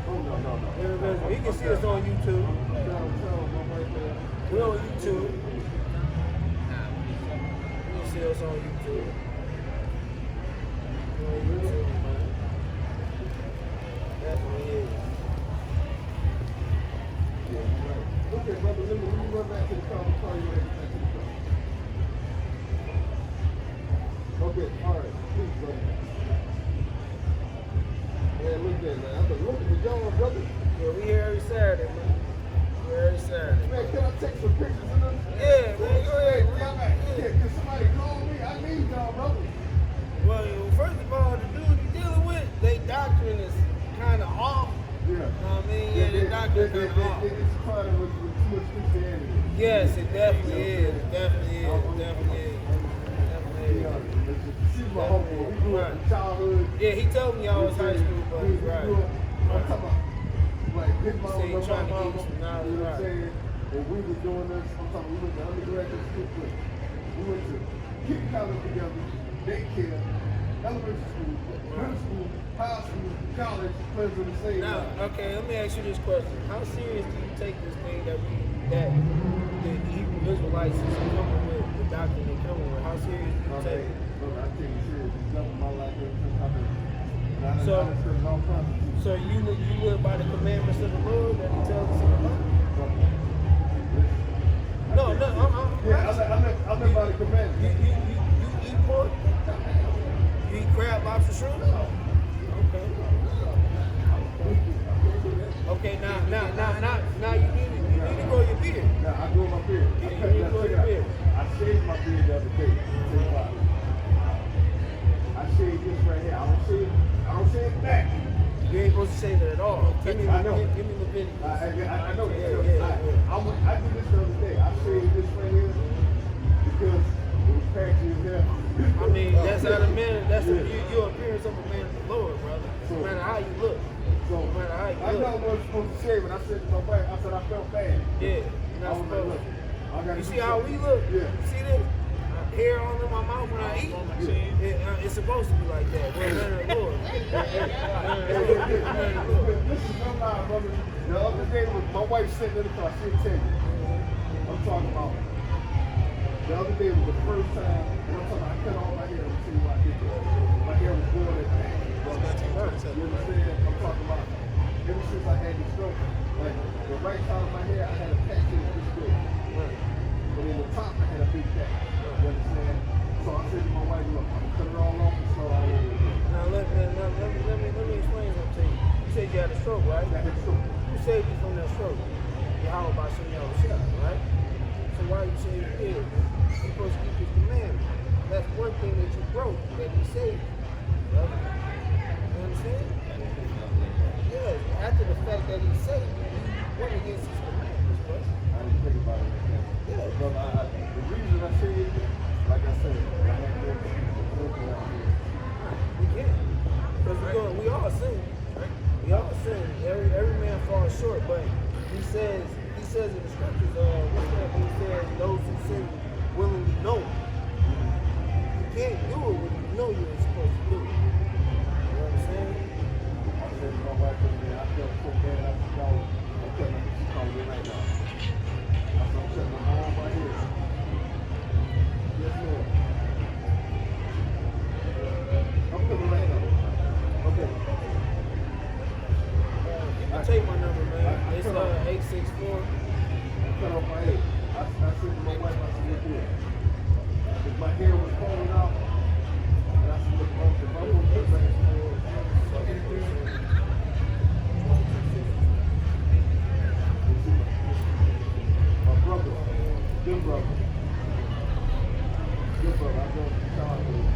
Oh, no. Been to business. You can see us on YouTube. We're on YouTube. You can see us on YouTube. We're on YouTube, man. Definitely is. Okay, brother, let me run back to the car. I'll call you when I get back to the car. Okay, all right. Please, brother. Man, look at that, man. I've been looking for y'all, brother. Yeah, we here every Saturday, man. We here every Saturday. Man, can I take some pictures of them? Yeah, man, go ahead. Can somebody call me? I need y'all, brother. Well, first of all, the dude you're dealing with, they doctrine is kind of off. Yeah. You know what I mean? Yeah, the doctrine kind of off. It's part of with too much Christianity. Yes, it definitely is. Yeah, she's my homeboy. We grew up in childhood. Yeah, he told me I was high school buddies, right? I'm talking about like big mama, See, little trying to mama, give you some you know knowledge, what I'm right. saying? And we was doing this, I'm talking, we went to undergraduate school with. We went to King College together, daycare, elementary school, middle school, high school, college, friends of the same Now, line. okay, let me ask you this question: how serious do you take this thing that the Hebrew Israelites is coming with, the doctrine they're coming with? How serious do you take it? I take it serious. It's done my life ever since I've been. So- all kinds So you live by the commandments of the Lord that He tells us in the Bible? No, I live by the commandments. You eat pork? You eat crab, lobster, shrimp? Okay, now you need to grow your beard. Now, I grow my beard. Yeah, you need to grow your beard. I shaved my beard the other day. I shaved this right here. I don't shave back. You ain't supposed to say that at all. Give me I know. give me the video. I know. Yeah. I did this the other day. I shaved this right here because it was patchy as hell. I mean, that's how the man. That's your appearance of a man of the Lord, brother. No matter how you look. So, No matter how I you know I look. wasn't supposed to shave it. I said to my wife, I said I felt bad. Yeah, you're I not was like, supposed look, to. I gotta You do see how we something. look? Yeah. See this? Hair all in my mouth when I eat. It's supposed to be like that. We're man of the Lord. This is no lie, brother. The other day, when my wife sitting in the car, she'll tell you. I'm talking about. The other day was the first time, and I'm talking about, I cut all my hair. Let me tell you why I did that. My hair was growing at the back. You understand? I'm talking about, ever since I had this stroke, like, the right side of my hair, I had a patch in this big. But in the top, I had a big patch. You understand? So I said to my wife, look, I'm gonna cut it all off and slow all over again. Now let me explain something to you. You said you had a stroke, right? I had a stroke. Who saved you from that stroke? Yahweh by Shem Yahushua, right? So why you say you did? You're supposed to keep His commandments. That's one thing that you broke, that He saved you. Right? You understand? Yes. After the fact that He saved you, you went against His commandments, bro. I didn't think about it like that. Yeah. Brother, the reason I say it, like I said, I had to work around here. We can't. Because we all sin. We all sin. Every man falls short, but he says in the scriptures, what's that? He says those who sin willingly know. You can't do it when you know you're supposed to do it. You know what I'm saying? I said to my wife, I felt so bad. I said, no, I'm telling her, she's calling me right now. I said, I'm telling my mom right here. Yes, ma'am. I'm coming right now. Okay. You can take my number, man. It's 864. Cut off my said to my wife, I said, look here. If my hair was falling out, and I said, look, if I'm going to put back my brother, good brother, I go to childhood.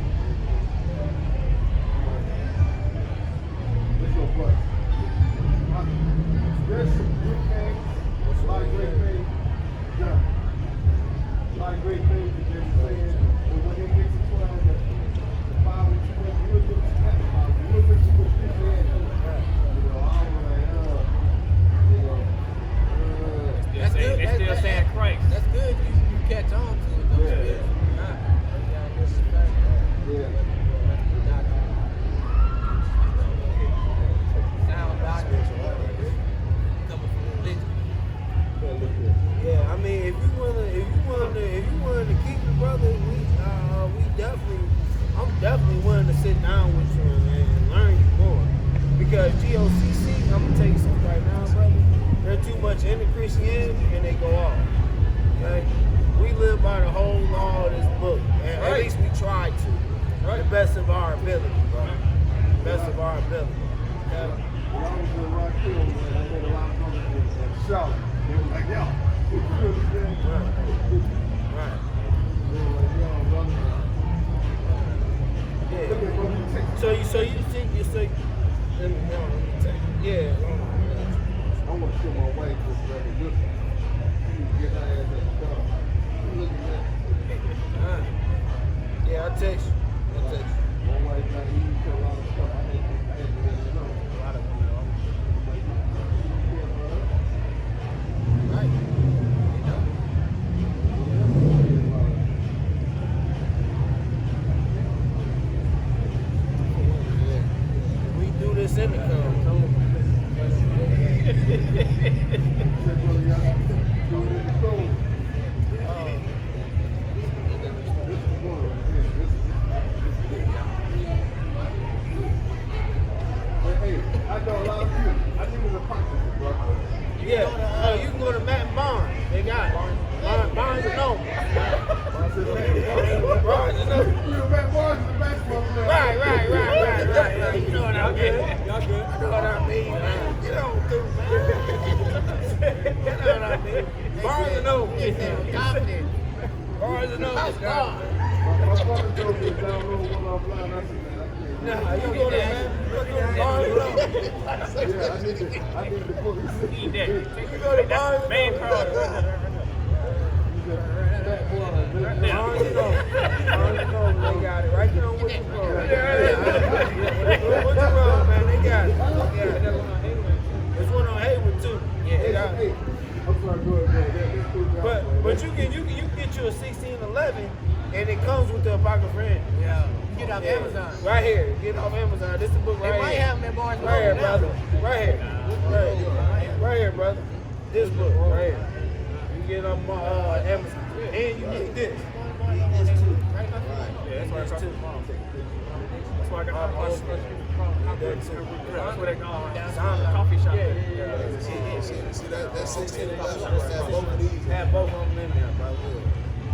It's your butt. There's some good things, a lot of great things done. A lot of great things that they're saying, but when they get to 12, the Bible, you look at the Bible, you look at what you're saying, you know, I'm like, That's good. They still saying Christ. That's good. You catch on to it, though. Yeah. Yeah. Sound doctrine. Coming from religion. Yeah, I mean, if you willing to keep it, brother, I'm definitely willing to sit down with you and learn you more. Because GOCC, I'm gonna tell you something right now, brother. They're too much into Christianity and they go off. Okay, we live by the whole law of this book. At least we try to. The best of our ability, bro. Best of our ability. Okay? When I was in Rock Hill, man, I met a lot of brothers that shout. They were like, yo, you understand? Right. They were like, yo, brother. Yeah. Look at brother, you take So you think you say, let me take, yeah. I want to show my wife this, brother. Listen, you need to get her ass at the car. Look at that. Yeah, I text you. My wife got you to a lot of stuff. I had to let her know. A lot of women are. Like, yeah, brother. Right. We do this in the car. I know a lot of people. I think it's a practice, bro. Yeah. You can go to Matt and Barnes. They got it. Barnes and Noble. Barnes and Noble. You know, Matt Barnes is the basketball player. Right. You know what I mean? Y'all good. You know what I mean? Get on through, man. You know what I mean? Barnes and Noble. Confident. Barnes and Noble. My brother told me to download one offline. I said, man, I can't. Nah, you go to Barnes and Noble. Yeah, I need the book. You go to Barnes and Main Noble. card. Barnes and Noble. They got it. Right there on Woodland Road. Woodland Road, man. They got it. There's one on Haywood too. They got it. I'm sorry, go ahead. But you can get you a 1611 and it comes with the Apocrypha in it. Yeah. Get off Amazon. Right here. Get it off Amazon. This is the book They right might here. have them at Barnes and Right here, Noble now. brother. Right here. Right here, brother. This book right here. You get it on Amazon. And you get this. You get this too. Yeah, that's why I got This too. That's why I got my That's where they go. Sound Coffee shop. Yeah. See that 1611 had both of these. Have both of them in there, bro.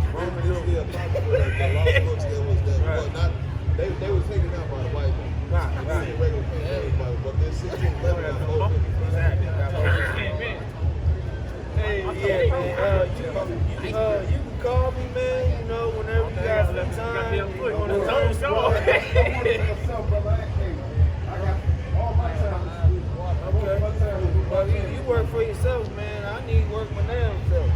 Roman usually a popular, the lost books that was that. Well, not they were taken out by the white man. Right. Regular people, but this 1611 had both of these. Exactly. Hey, yeah, man. You can call me, man. You know, whenever you got some time. You on the I got all my time to school. Okay. Well, you work for yourself, man. I need work my damn self.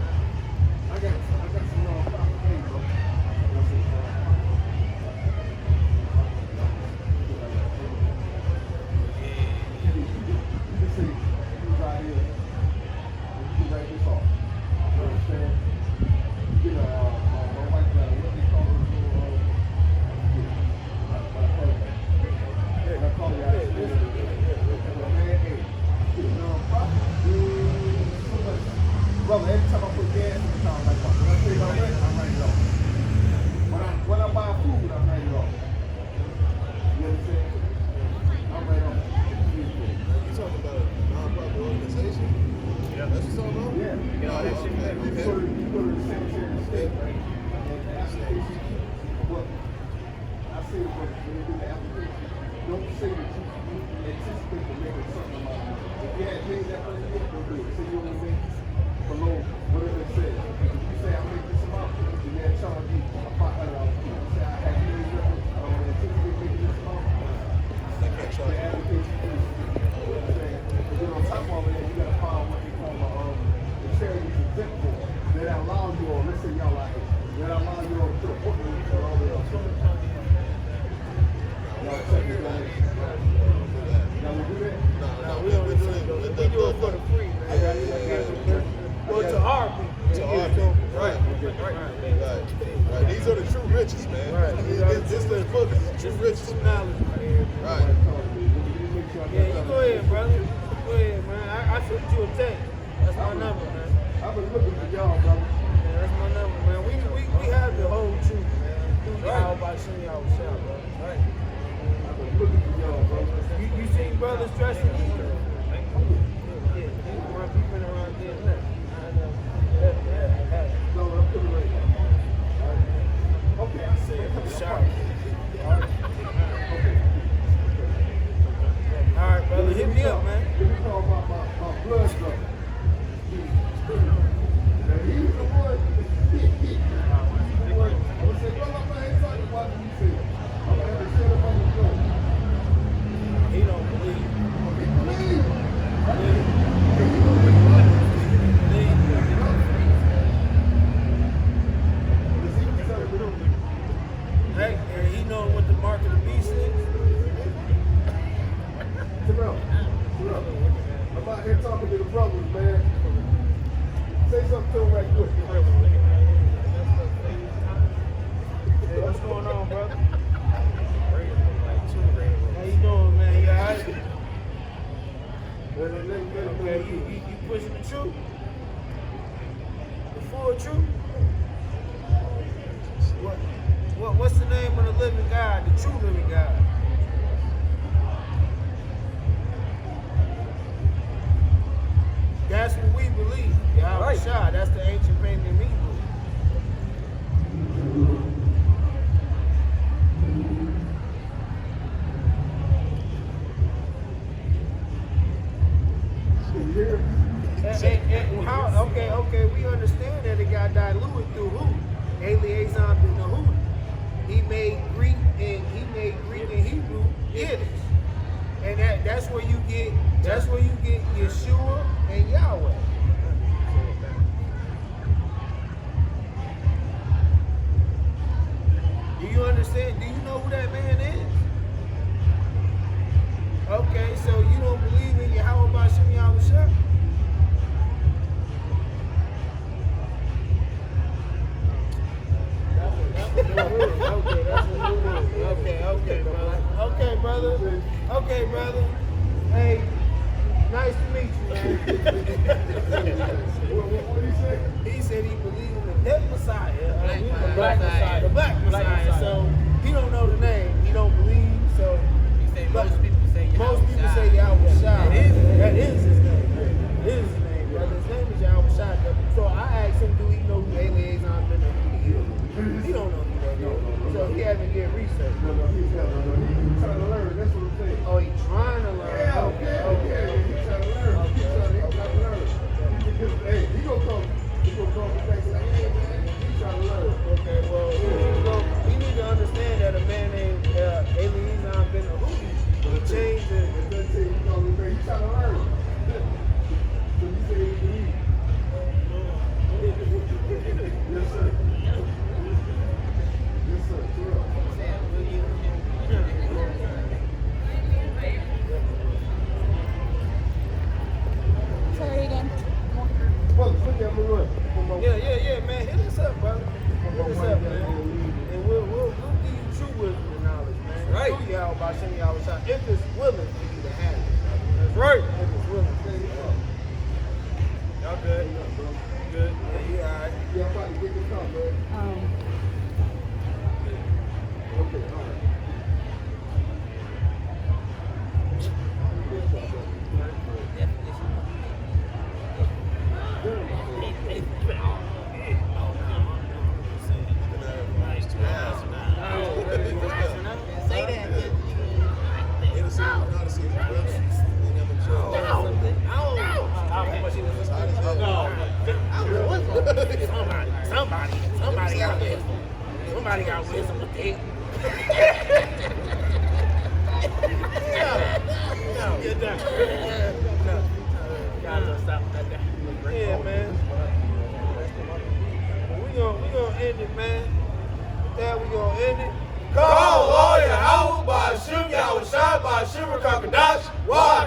say y'all like it. Then I allow you all to put me all the way up. Y'all check it out. Y'all will do that? No, we don't do it. We do it for the free, man. Well, to our people. To our people. Right. Right. These are the true riches, man. Right. This is book is the true riches. Some knowledge right here. Right. Yeah, you go ahead, brother. Go ahead, man. I shoot you a text. That's my number, man. I've been looking for y'all, brother. Yeah, that's my number, man. We have the whole truth, man. Through y'all by showing y'all what's up, bro. Right. I've been looking for y'all, brother. You seen brothers dressing either? Yeah, you've been around there now. No, I'm feeling right now. Okay, I see it. Sharp. All right, brother, hit me up, man. Let me call my blood brother. Now, he's the one. He's the one. I'm going to say, brother, I'm not talking about what you say. I'm going to have to shut up on the floor. He don't believe. He believes. Hey, and he know what the mark of the beast is. Terrell, I'm out here talking to the brothers, man. Say something to them right quick. Hey, what's going on, brother? How you doing, man? You all right? Okay, you pushing the truth? The full truth? What's the name of the living God, the true living God? That's what we believe. Yahweh Shah, that's the ancient name in me. Okay, we understand that it got diluted through who? Eleazar bin Nahud. He made Greek and Hebrew Yiddish. And that's where you get Yeshua and Yahweh. Do you understand? Do you know who that man is? Okay, so you don't believe in Yahweh B'Shem Yahushua? Okay, brother. Hey, nice to meet you, man. What did he say? He said he believed in the dead Messiah. The black Messiah. So he don't know the name. He don't believe. So Most people say Yahweh Shai. That is his name. That is his name, brother. His name is Yahweh Shai. So I asked him, do he know who Eleazar bin Nahud is? He don't know who that is. So he hasn't did research. No, he's trying to learn. That's what I'm saying. Oh, he's trying to learn. Yeah, okay. He's trying to learn. He's trying to learn. Hey, he gonna come. He gonna come back and say, hey, man, he's trying to learn. Okay, well, we need to understand that a man named Eleazar bin Nahud, he changed it. He's trying to learn. So you say he believes. Yes, sir. Yes, sir. Terrell. Sorry again. Brother, look at me run. Yeah, man. Hit us up, brother. Hit us up, man. And we'll give you true wisdom and knowledge, man. Right. Through Yahweh B'Shem Yahushua, if it's willing for you to have it. That's right. If it's willing for you to have it. Y'all good? Good. Yeah, all right. Yeah, I'm about to get this up, man. Okay, all right. Somebody got wisdom with it. Get down. Yeah, man. gonna end it, man. With that, we gonna end it. Call lawyer, how by Shim, Yahweh Shai, by Shimmer Kakadash. Why?